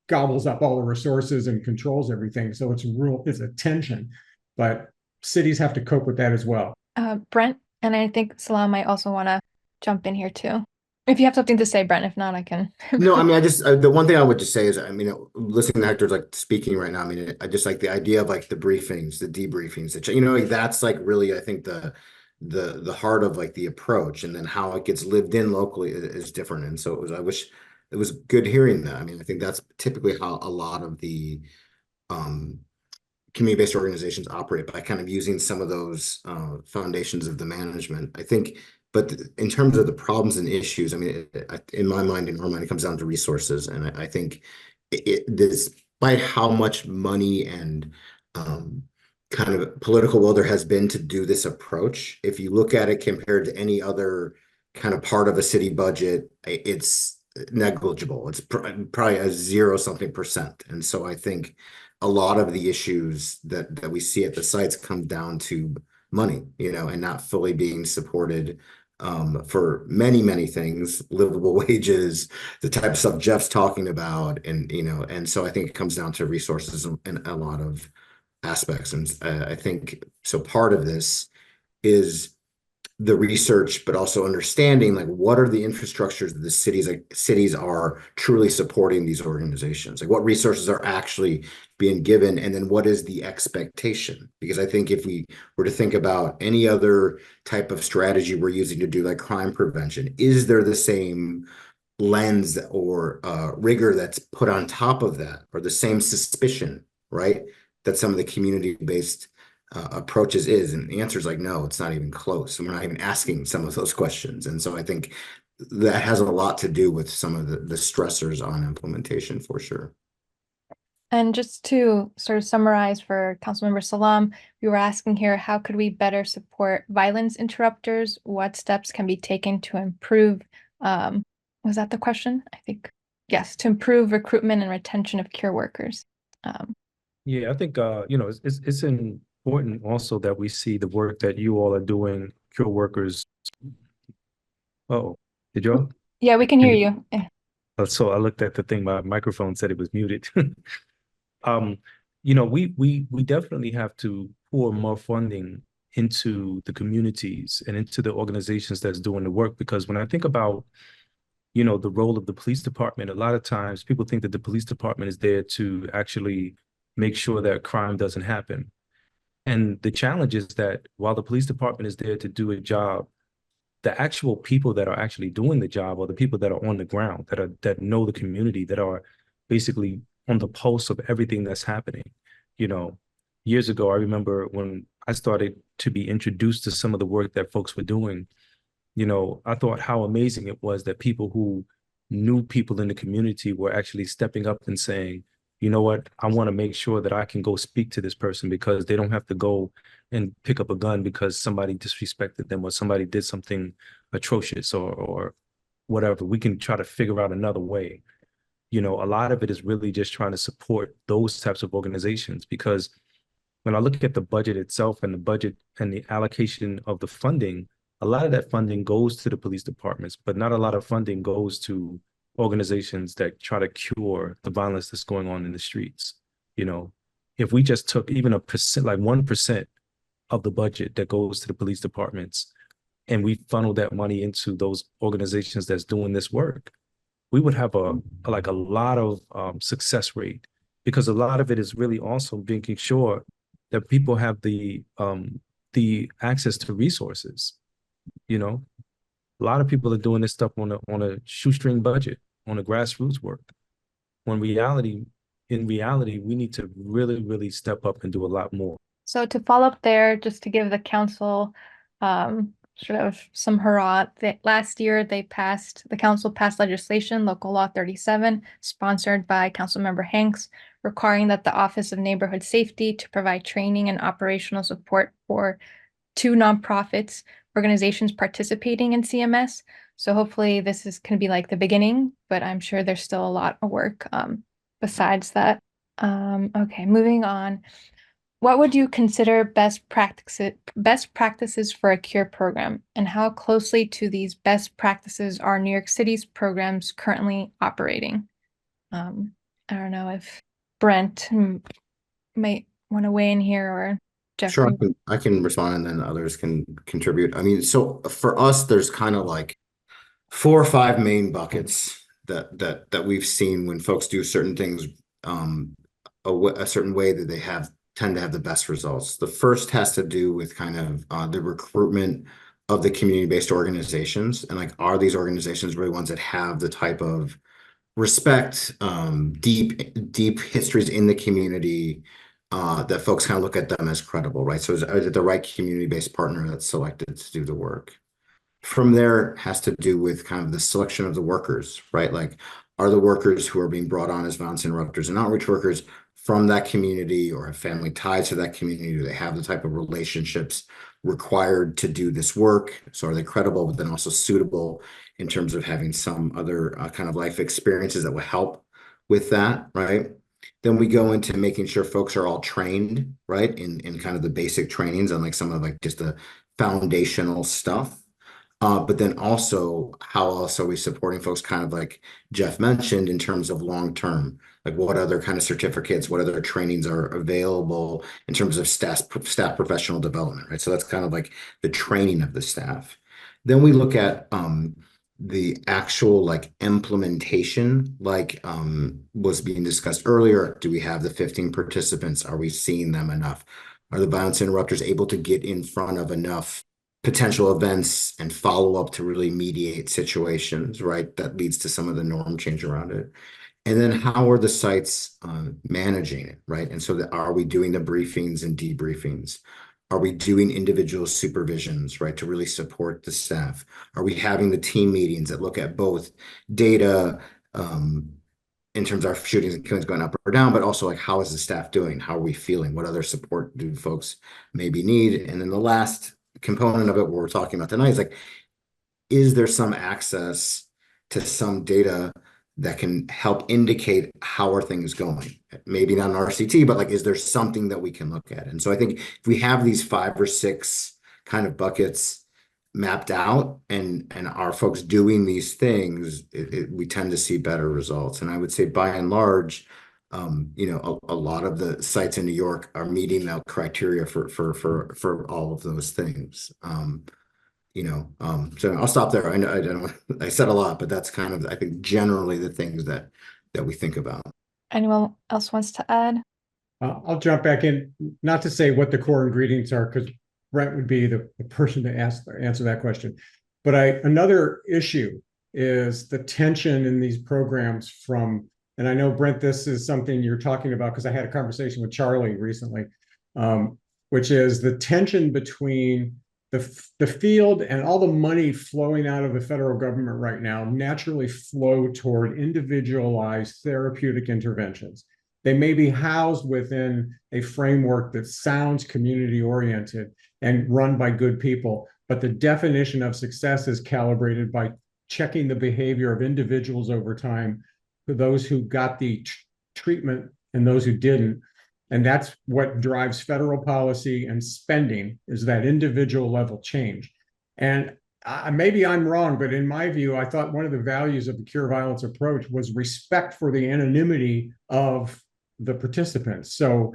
gobbles up all the resources and controls everything. So it's a tension, but cities have to cope with that as well. Brent, and I think Salam might also want to jump in here too. If you have something to say, Brent, if not, I can. No, I mean, the one thing I would just say is, I mean, listening to Hector's like speaking right now, I mean, I just like the idea of like the briefings, the debriefings, like that's like really, I think the heart of like the approach, and then how it gets lived in locally is different. And so I wish it was good hearing that. I mean, I think that's typically how a lot of the community-based organizations operate, by kind of using some of those foundations of the management, I think. But in terms of the problems and issues, I mean, in my mind, it comes down to resources. And I think despite how much money and kind of political will there has been to do this approach, if you look at it compared to any other kind of part of a city budget, it's negligible. It's probably a 0-something%. And so I think a lot of the issues that we see at the sites come down to money, and not fully being supported for many things, livable wages, the type of stuff Jeff's talking about, and so I think it comes down to resources in a lot of aspects. And I think so part of this is the research, but also understanding like what are the infrastructures that the cities are truly supporting these organizations, like what resources are actually being given, and then what is the expectation. Because I think if we were to think about any other type of strategy we're using to do like crime prevention, is there the same lens or rigor that's put on top of that, or the same suspicion, right, that some of the community-based approaches is? And the answer is like, no, it's not even close. And we're not even asking some of those questions. And so I think that has a lot to do with some of the stressors on implementation, for sure. And just to sort of summarize for Councilmember Salam, we were asking here, how could we better support violence interrupters? What steps can be taken to improve, was that the question? I think, yes, to improve recruitment and retention of cure workers. Yeah, I think, it's important also that we see the work that you all are doing, cure workers. Oh, did y'all? Yeah, we can hear you. So I looked at the thing, my microphone said it was muted. We definitely have to pour more funding into the communities and into the organizations that's doing the work. Because when I think about, the role of the police department, a lot of times people think that the police department is there to actually make sure that crime doesn't happen. And the challenge is that while the police department is there to do a job, the actual people that are actually doing the job, or the people that are on the ground, that know the community, that are basically on the pulse of everything that's happening. Years ago, I remember when I started to be introduced to some of the work that folks were doing, I thought how amazing it was that people who knew people in the community were actually stepping up and saying, you know what, I want to make sure that I can go speak to this person, because they don't have to go and pick up a gun because somebody disrespected them or somebody did something atrocious or whatever. We can try to figure out another way. A lot of it is really just trying to support those types of organizations, because when I look at the budget itself and the budget and the allocation of the funding, a lot of that funding goes to the police departments, but not a lot of funding goes to organizations that try to cure the violence that's going on in the streets. If we just took even a percent, like 1% of the budget that goes to the police departments, and we funnel that money into those organizations that's doing this work, we would have a lot of success rate, because a lot of it is really also making sure that people have the access to resources. A lot of people are doing this stuff on a shoestring budget, on a grassroots work. In reality, we need to really, really step up and do a lot more. So to follow up there, just to give the council sort of some hurrah, last year the council passed legislation, Local Law 37, sponsored by Councilmember Hanks, requiring that the Office of Neighborhood Safety to provide training and operational support for 2 nonprofits organizations participating in CMS. So hopefully this is going to be like the beginning, but I'm sure there's still a lot of work besides that. Okay, moving on. What would you consider best practices for a CURE program, and how closely to these best practices are New York City's programs currently operating? I don't know if Brent might want to weigh in here, or Sure, Jeffrey. I can respond and then others can contribute. I mean, so for us, there's kind of like 4 or 5 main buckets that we've seen when folks do certain things a certain way that they tend to have the best results. The first has to do with kind of the recruitment of the community-based organizations, and like, are these organizations really ones that have the type of respect, deep histories in the community, that folks kind of look at them as credible, right? So is it the right community-based partner that's selected to do the work? From there has to do with kind of the selection of the workers, right? Like, are the workers who are being brought on as violence interrupters and outreach workers from that community, or have family ties to that community? Do they have the type of relationships required to do this work? So are they credible, but then also suitable in terms of having some other kind of life experiences that will help with that, right? Then we go into making sure folks are all trained, right, in kind of the basic trainings and like some of like just the foundational stuff. But then also, how else are we supporting folks, kind of like Jeff mentioned, in terms of long-term, like what other kind of certificates, what other trainings are available in terms of staff professional development, right? So that's kind of like the training of the staff. Then we look at the actual like implementation, like was being discussed earlier. Do we have the 15 participants? Are we seeing them enough? Are the violence interrupters able to get in front of enough potential events and follow up to really mediate situations, right? That leads to some of the norm change around it. And then how are the sites managing it, right? And so are we doing the briefings and debriefings? Are we doing individual supervisions, right, to really support the staff? Are we having the team meetings that look at both data in terms of our shootings and killings going up or down, but also like, how is the staff doing? How are we feeling? What other support do folks maybe need? And then the last component of it, what we're talking about tonight, is like, is there some access to some data that can help indicate how are things going? Maybe not an RCT, but like, is there something that we can look at? And so I think if we have these 5 or 6 kind of buckets mapped out, and our folks doing these things, we tend to see better results. And I would say by and large, you know, a lot of the sites in New York are meeting that criteria for all of those things. You know, so I'll stop there. I know I don't, I said a lot, but that's kind of, I think, generally the things that we think about. Anyone else wants to add? I'll jump back in, not to say what the core ingredients are, because Brent would be the person to answer that question. But another issue is the tension in these programs from, and I know, Brent, this is something you're talking about because I had a conversation with Charlie recently, which is the tension between the field and all the money flowing out of the federal government right now naturally flow toward individualized therapeutic interventions. They may be housed within a framework that sounds community oriented and run by good people, but the definition of success is calibrated by checking the behavior of individuals over time, for those who got the treatment and those who didn't. And that's what drives federal policy and spending, is that individual level change. And maybe I'm wrong, but in my view, I thought one of the values of the Cure Violence approach was respect for the anonymity of the participants. So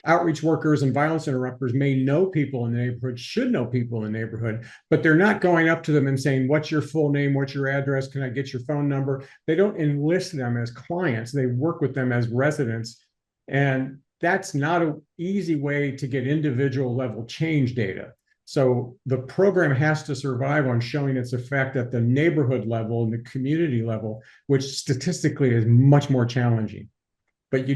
outreach workers and violence interrupters may know people in the neighborhood, should know people in the neighborhood, but they're not going up to them and saying, what's your full name? What's your address? Can I get your phone number? They don't enlist them as clients. They work with them as residents. And that's not an easy way to get individual level change data. So the program has to survive on showing its effect at the neighborhood level and the community level, which statistically is much more challenging. But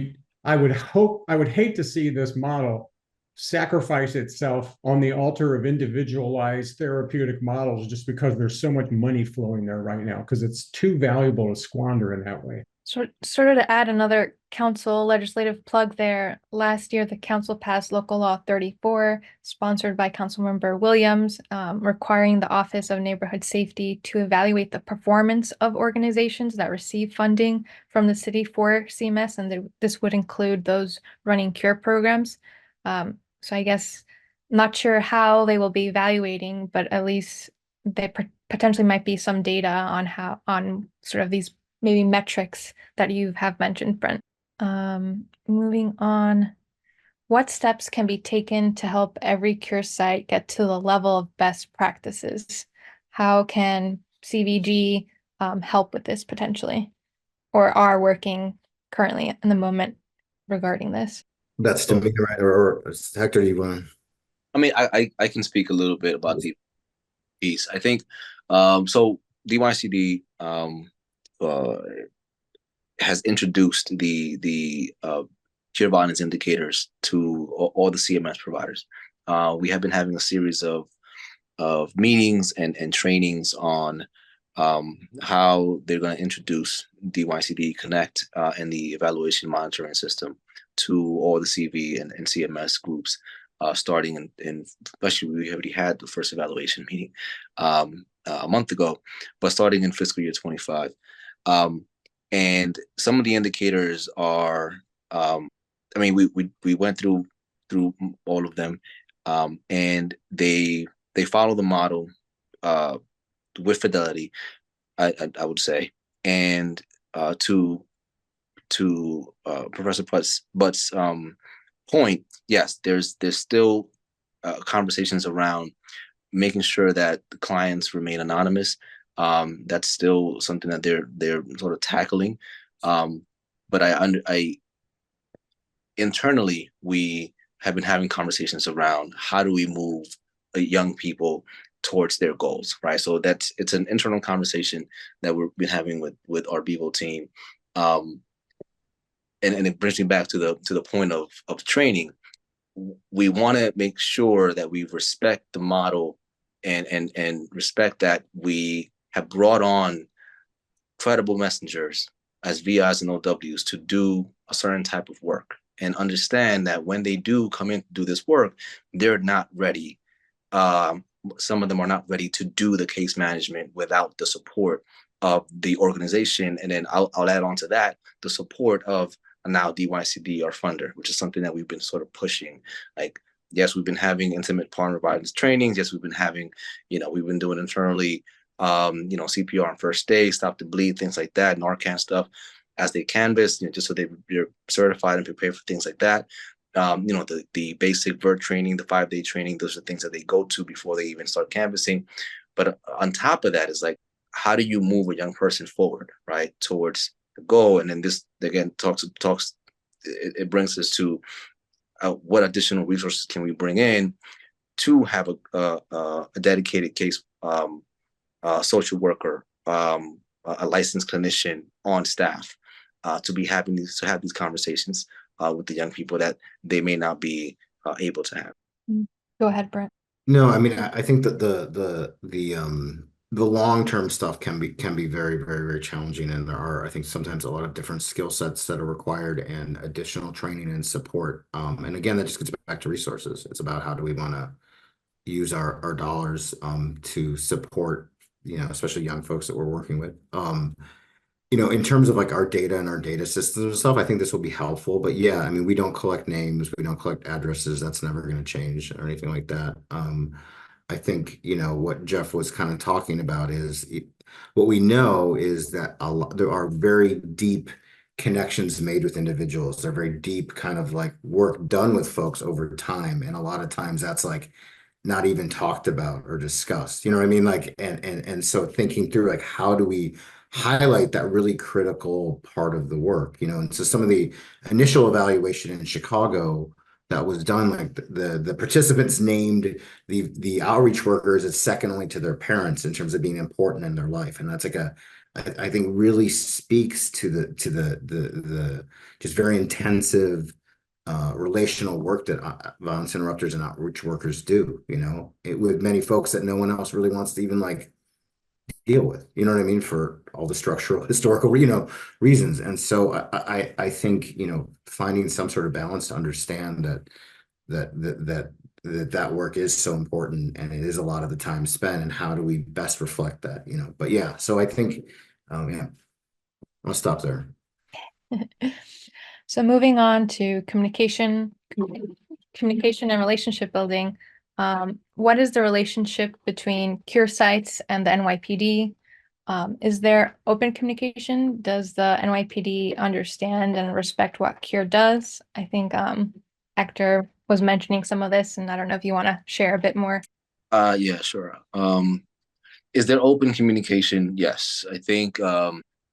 I would hate to see this model sacrifice itself on the altar of individualized therapeutic models just because there's so much money flowing there right now, because it's too valuable to squander in that way. Sort of to add another council legislative plug there, last year the council passed Local Law 34, sponsored by Councilmember Williams, requiring the Office of Neighborhood Safety to evaluate the performance of organizations that receive funding from the city for CMS, and this would include those running CURE programs. So I guess not sure how they will be evaluating, but at least they potentially might be some data on sort of these maybe metrics that you have mentioned, Brent. Moving on, what steps can be taken to help every CURE site get to the level of best practices? How can CVG help with this potentially, or are working currently in the moment regarding this? That's to me, right? Or Hector, you want? I mean, I can speak a little bit about the piece. I think so DYCD has introduced the peer violence indicators to all the CMS providers. We have been having a series of meetings and trainings on how they're going to introduce DYCD Connect and the evaluation monitoring system to all the CV and CMS groups, starting in especially we already had the first evaluation meeting a month ago, but starting in fiscal year 25. And some of the indicators are, I mean, we went through all of them, and they follow the model with fidelity, I would say. And to Professor Butt's point, yes, there's still conversations around making sure that the clients remain anonymous. That's still something that they're sort of tackling. But I internally, we have been having conversations around how do we move young people towards their goals, right? So it's an internal conversation that we've been having with our Bevo team. And it brings me back to the point of training. We want to make sure that we respect the model and respect that we have brought on credible messengers as VIs and OWs to do a certain type of work, and understand that when they do come in to do this work, they're not ready. Some of them are not ready to do the case management without the support of the organization. And then I'll add on to that, the support of now DYCD, our funder, which is something that we've been sort of pushing. Like, yes, we've been having intimate partner violence trainings. Yes, we've been having, we've been doing internally, CPR on first day, stop the bleed, things like that, Narcan stuff as they canvas, just so they're certified and prepared for things like that. The basic VERT training, the 5-day training, those are things that they go to before they even start canvassing. But on top of that is like, how do you move a young person forward, right, towards the goal? And then this, again, it brings us to what additional resources can we bring in to have a dedicated case social worker, a licensed clinician on staff to have these conversations with the young people that they may not be able to have. Go ahead, Brent. No, I mean, I think that the long-term stuff can be very, very, very challenging, and there are, I think, sometimes a lot of different skill sets that are required and additional training and support. And again, that just gets back to resources. It's about how do we want to use our dollars to support, especially young folks that we're working with. In terms of like our data and our data systems and stuff, I think this will be helpful. But yeah, I mean, we don't collect names, we don't collect addresses. That's never going to change or anything like that. I think, what Jeff was kind of talking about is what we know is that there are very deep connections made with individuals. They're very deep kind of like work done with folks over time. And a lot of times that's like not even talked about or discussed, you know what I mean? Like, and so thinking through like, how do we highlight that really critical part of the work, and so some of the initial evaluation in Chicago that was done, like the participants named the outreach workers as second only to their parents in terms of being important in their life. And that's like I think really speaks to the just very intensive relational work that violence interrupters and outreach workers do, with many folks that no one else really wants to even like deal with, you know what I mean, for all the structural, historical, reasons. And so I think, finding some sort of balance to understand that work is so important and it is a lot of the time spent, and how do we best reflect that, but yeah, so I think, yeah, I'll stop there. So moving on to communication and relationship building. What is the relationship between Cure Sites and the NYPD? Is there open communication? Does the NYPD understand and respect what Cure does? I think Hector was mentioning some of this, and I don't know if you want to share a bit more. Yeah, sure. Is there open communication? Yes, I think,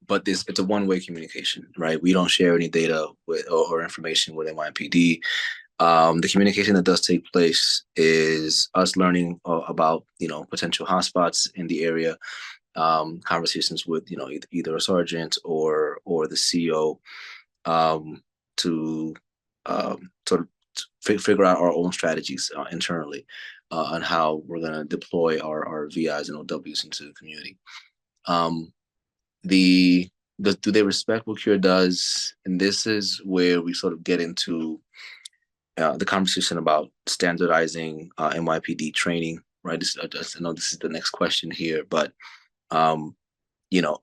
but it's a one-way communication, right? We don't share any data with or information with NYPD. The communication that does take place is us learning about, potential hotspots in the area, conversations with, either a sergeant or the CO, to sort of figure out our own strategies internally on how we're going to deploy our VIs and OWs into the community. Do they respect what Cure does? And this is where we sort of get into the conversation about standardizing NYPD training, right? I know this is the next question here, but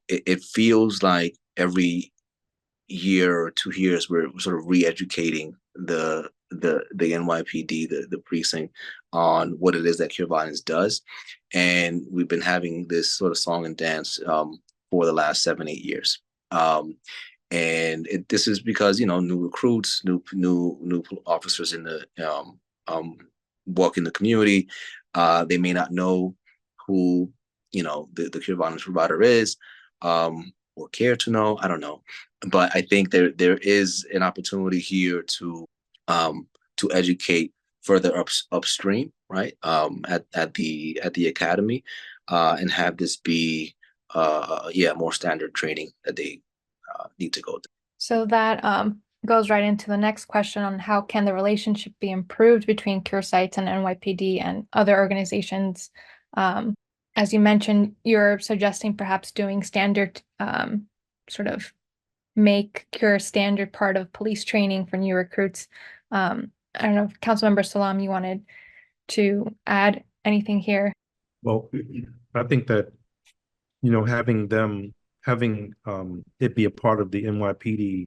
it feels like every year or 2 years we're sort of re-educating the NYPD, the precinct, on what it is that Cure Violence does, and we've been having this sort of song and dance for the last 7-8 years. And this is because new recruits, new officers in the walk in the community. They may not know who the Cure Violence provider is, or care to know. I don't know, but I think there is an opportunity here to educate further upstream, right? At the academy, and have this be more standard training that they need to go through. So that goes right into the next question on how can the relationship be improved between Cure Sites and NYPD and other organizations. As you mentioned, you're suggesting perhaps doing standard, sort of make Cure standard part of police training for new recruits. I don't know if Councilmember Salam, you wanted to add anything here? Well, I think that, having it be a part of the NYPD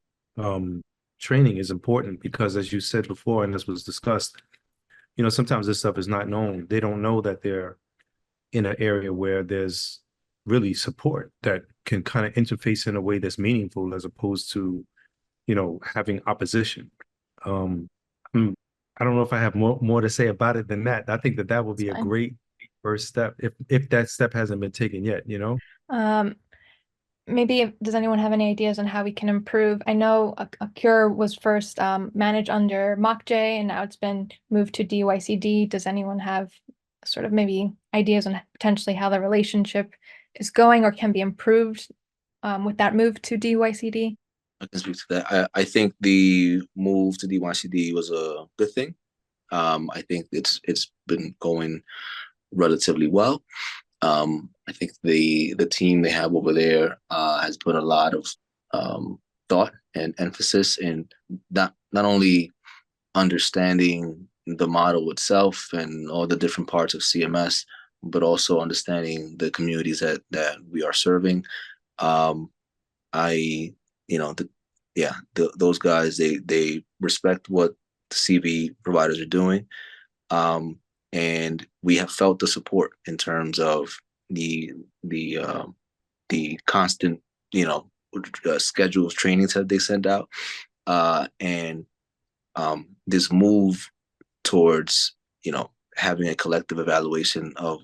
training is important because, as you said before, and this was discussed, sometimes this stuff is not known. They don't know that they're in an area where there's really support that can kind of interface in a way that's meaningful, as opposed to, having opposition. I don't know if I have more to say about it than that. I think that would be a great first step if that step hasn't been taken yet, Maybe does anyone have any ideas on how we can improve? I know a Cure was first managed under MOCJ, and now it's been moved to DYCD. Does anyone have sort of maybe ideas on potentially how the relationship is going or can be improved with that move to DYCD? I can speak to that. I think the move to DYCD was a good thing. I think it's been going relatively well. I think the team they have over there has put a lot of thought and emphasis in not only understanding the model itself and all the different parts of CMS, but also understanding the communities that we are serving. Those guys, they respect what the CV providers are doing. And we have felt the support in terms of the constant, schedules, trainings that they send out, and this move towards, having a collective evaluation of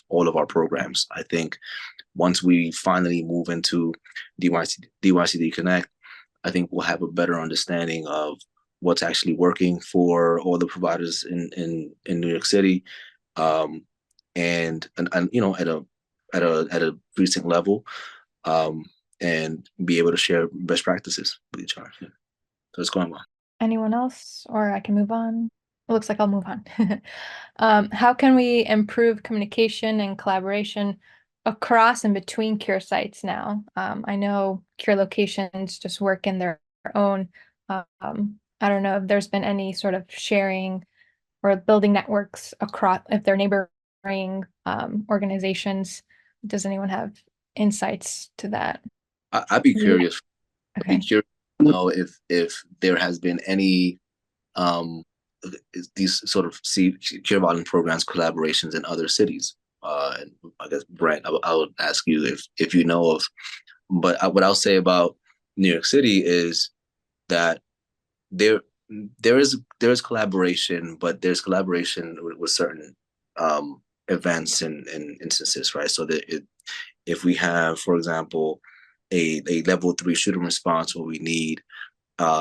all of our programs. I think once we finally move into DYCD Connect, I think we'll have a better understanding of what's actually working for all the providers in New York City, and at a precinct level, and be able to share best practices with each other. Yeah. So it's going well. Anyone else, or I can move on? It looks like I'll move on. How can we improve communication and collaboration across and between cure sites now. I know cure locations just work in their own. I don't know if there's been any sort of sharing or building networks across, if they're neighboring organizations. Does anyone have insights to that? I'd be curious. I'd Okay. be curious to know if there has been any these sort of cure violence programs collaborations in other cities. And I guess Brent, I would ask you if you know of. But what I'll say about New York City is that there is collaboration, but there's collaboration with certain events and instances, right? So that if we have, for example, a level 3 shooting response where we need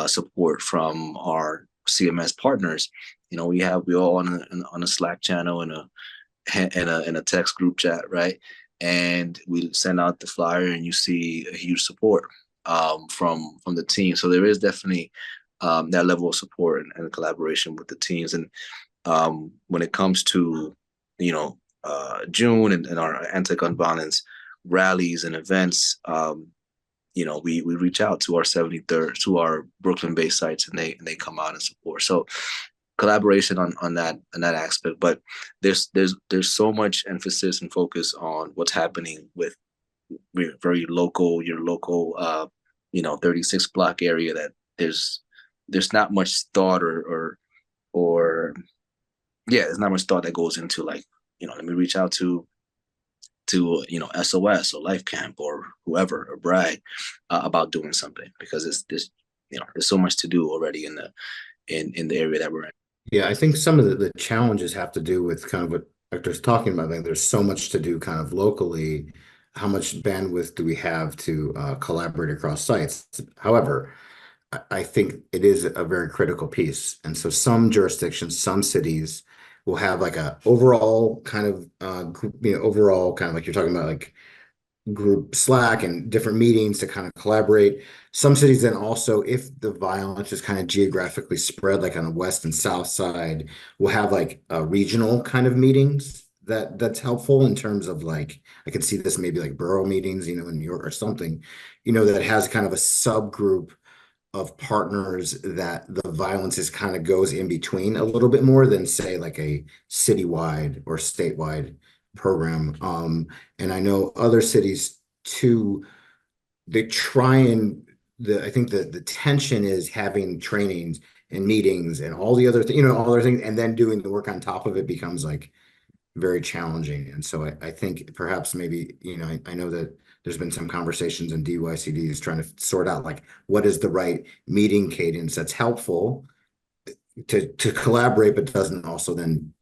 support from our CMS partners, you know, we all on a Slack channel and a text group chat, right? And we send out the flyer, and you see a huge support from the team. So there is definitely that level of support and collaboration with the teams. And when it comes to, you know, June and our anti-gun violence rallies and events, you know, we reach out to our 73rd, to our Brooklyn-based sites, and they come out and support. So collaboration on that aspect, but there's so much emphasis and focus on what's happening with very local, your local, you know, 36 block area, that there's not much thought or yeah, there's not much thought that goes into, like, you know, let me reach out to you know, SOS or Life Camp or whoever, or Bragg, about doing something, because there's you know, there's so much to do already in the area that we're in. Yeah, I think some of the challenges have to do with kind of what Hector's talking about. I think there's so much to do kind of locally. How much bandwidth do we have to collaborate across sites? However, I think it is a very critical piece. And so some jurisdictions, some cities will have like a overall kind of, you know, overall kind of like you're talking about, like group Slack and different meetings to kind of collaborate. Some cities then also, if the violence is kind of geographically spread, like on the west and south side, will have like regional kind of meetings that's helpful in terms of, like, I can see this maybe like borough meetings, you know, in New York or something, you know, that has kind of a subgroup of partners that the violence is kind of goes in between a little bit more than, say, like a citywide or statewide program. And I know other cities too, they try and I think the tension is having trainings and meetings and all the other you know, all other things, and then doing the work on top of it becomes like very challenging. And so I think perhaps maybe, you know, I know that there's been some conversations in DYCDs trying to sort out like what is the right meeting cadence that's helpful to collaborate, but doesn't also then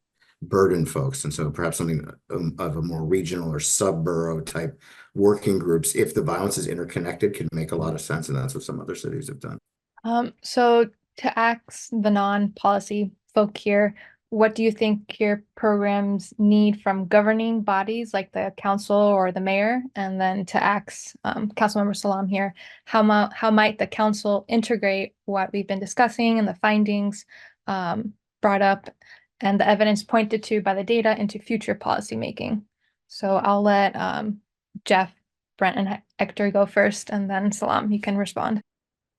burden folks. And so perhaps something of a more regional or sub-borough type working groups, if the violence is interconnected, can make a lot of sense. And that's what some other cities have done. So to ask the non-policy folk here, what do you think your programs need from governing bodies like the council or the mayor? And then to ask Councilmember Salam here, how might the council integrate what we've been discussing and the findings brought up and the evidence pointed to by the data into future policy making? So I'll let Jeff, Brent, and Hector go first, and then Salam, you can respond.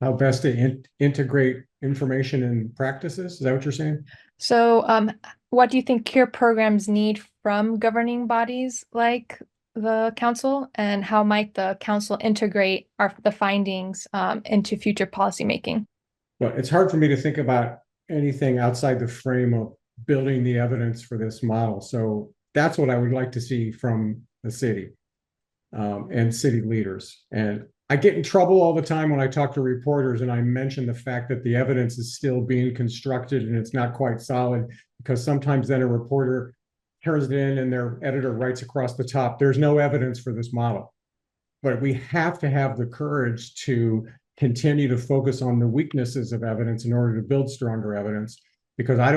How best to integrate information and practices? Is that what you're saying? So what do you think cure programs need from governing bodies like the council, and how might the council integrate the findings into future policy making? Well, it's hard for me to think about anything outside the frame of building the evidence for this model. So that's what I would like to see from the city and city leaders. And I get in trouble all the time when I talk to reporters and I mention the fact that the evidence is still being constructed and it's not quite solid, because sometimes then a reporter turns it in and their editor writes across the top, there's no evidence for this model. But we have to have the courage to continue to focus on the weaknesses of evidence in order to build stronger evidence, because I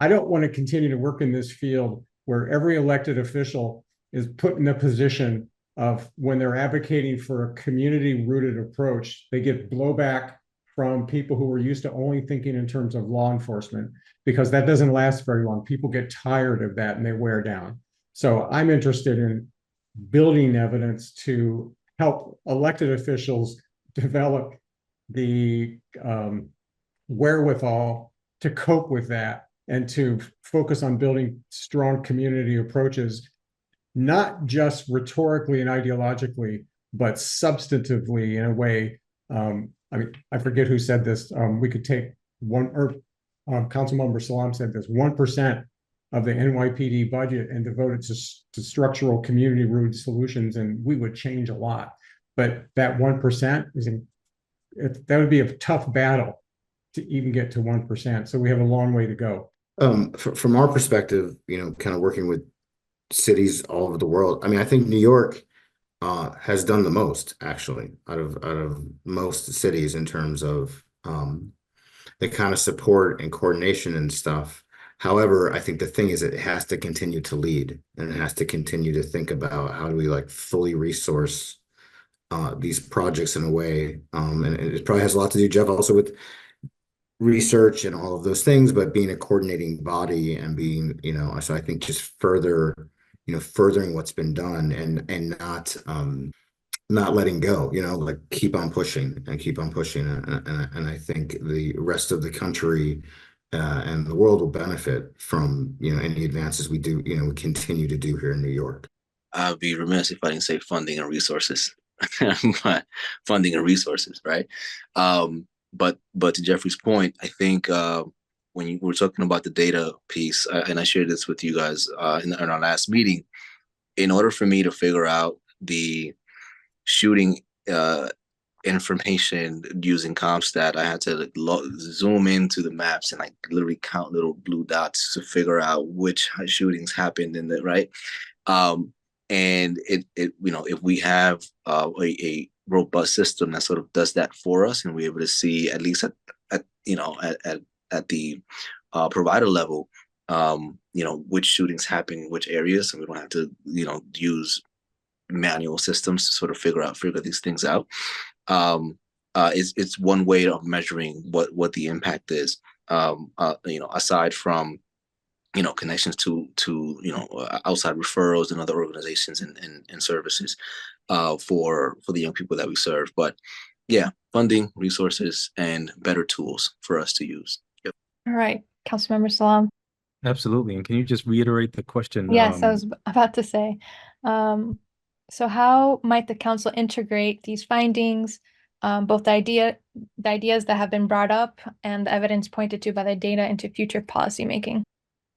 don't want to continue to work in this field where every elected official is put in a position of, when they're advocating for a community-rooted approach, they get blowback from people who are used to only thinking in terms of law enforcement, because that doesn't last very long. People get tired of that and they wear down. So I'm interested in building evidence to help elected officials develop the wherewithal to cope with that and to focus on building strong community approaches, not just rhetorically and ideologically, but substantively in a way. I mean, I forget who said this. We could take Councilmember Salam said this, 1% of the NYPD budget and devote it to structural community root solutions, and we would change a lot. But that 1% that would be a tough battle to even get to 1%. So we have a long way to go. From our perspective, kind of working with cities all over the world, I mean, I think New York has done the most actually out of most cities in terms of the kind of support and coordination and stuff. However, I think the thing is it has to continue to lead, and it has to continue to think about how do we like fully resource these projects in a way. And it probably has a lot to do, Jeff, also with research and all of those things, but being a coordinating body and being, so I think just furthering what's been done and not letting go, like keep on pushing. And I think the rest of the country and the world will benefit from, any advances we do, we continue to do here in New York. I'd be remiss if I didn't say funding and resources. But funding and resources, right? But to Jeffrey's point, I think when you were talking about the data piece, and I shared this with you guys in our last meeting, in order for me to figure out the shooting information using CompStat, I had to zoom into the maps and literally count little blue dots to figure out which shootings happened in the right. And it if we have a robust system that sort of does that for us, and we're able to see at least at the provider level, which shootings happen in which areas, and we don't have to use manual systems to sort of figure these things out. It's one way of measuring what the impact is. Aside from connections to outside referrals and other organizations and services for the young people that we serve. But yeah, funding, resources, and better tools for us to use. Yep. All right, Councilmember Salam. Absolutely. And can you just reiterate the question? Yes, I was about to say. So how might the council integrate these findings, both the ideas that have been brought up and the evidence pointed to by the data, into future policymaking?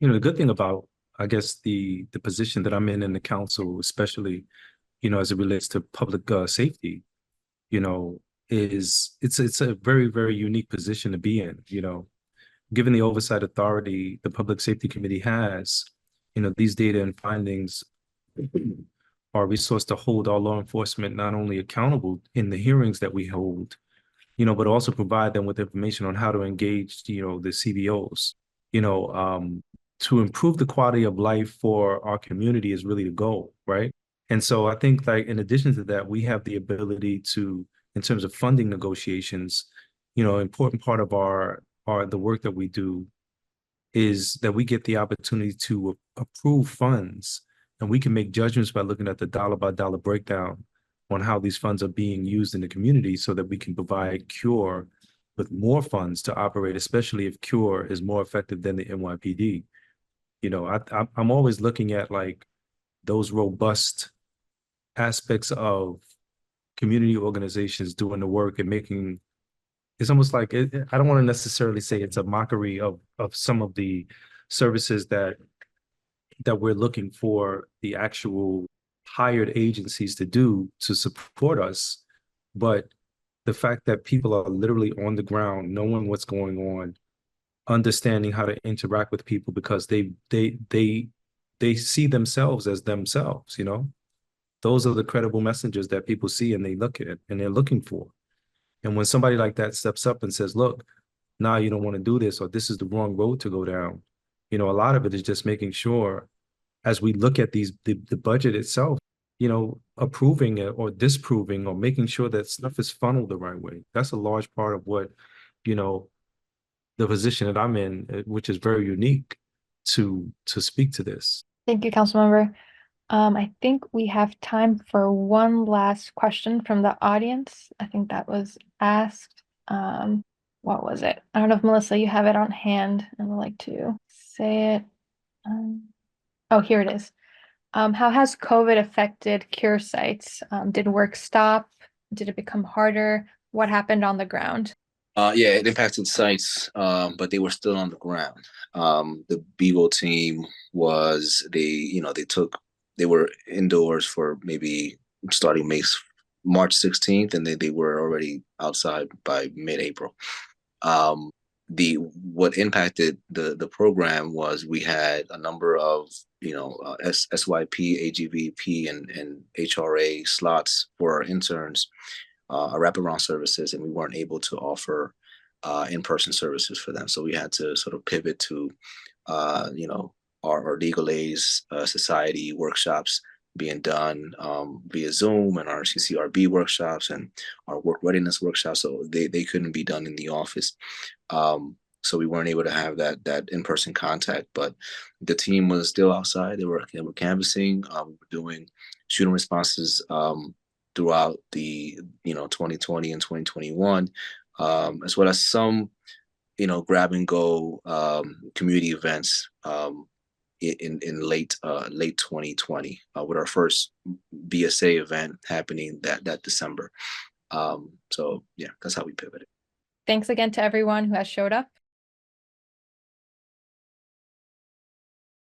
The good thing about, I guess, the position that I'm in the council, especially, as it relates to public safety, is it's a very, very unique position to be in, given the oversight authority the Public Safety Committee has, these data and findings are a resource to hold our law enforcement not only accountable in the hearings that we hold, but also provide them with information on how to engage, the CBOs, to improve the quality of life for our community is really the goal, right? And so I think, in addition to that, we have the ability to, in terms of funding negotiations, an important part of the work that we do is that we get the opportunity to approve funds, and we can make judgments by looking at the dollar by dollar breakdown on how these funds are being used in the community, so that we can provide CURE with more funds to operate, especially if CURE is more effective than the NYPD. I'm always looking at those robust aspects of community organizations doing the work and making, it's almost like, I don't want to necessarily say it's a mockery of some of the services that we're looking for the actual hired agencies to do to support us. But the fact that people are literally on the ground, knowing what's going on, understanding how to interact with people, because they see themselves as themselves, those are the credible messengers that people see and they look at and they're looking for. And when somebody like that steps up and says, look, nah, you don't want to do this, or this is the wrong road to go down, a lot of it is just making sure, as we look at the budget itself, approving it or disproving, or making sure that stuff is funneled the right way. That's a large part of what, the position that I'm in, which is very unique to speak to this. Thank you, Councilmember. I think we have time for one last question from the audience. I think that was asked. What was it? I don't know if Melissa, you have it on hand and would like to say it. Oh, here it is. How has COVID affected cure sites? Did work stop? Did it become harder? What happened on the ground? Yeah, it impacted sites, but they were still on the ground. The Bevo team they were indoors for maybe starting March 16th, and they were already outside by mid-April. What impacted the program was we had a number of SYP, AGVP, and HRA slots for our interns, our wraparound services, and we weren't able to offer in-person services for them. So we had to sort of pivot to our legal aids society workshops being done via Zoom, and our CCRB workshops and our work readiness workshops. So they couldn't be done in the office. So we weren't able to have that in-person contact, but the team was still outside. They were canvassing. We were doing shooting responses throughout the 2020 and 2021, as well as some grab and go community events in late 2020, with our first BSA event happening that December. So yeah, that's how we pivoted. Thanks again to everyone who has showed up.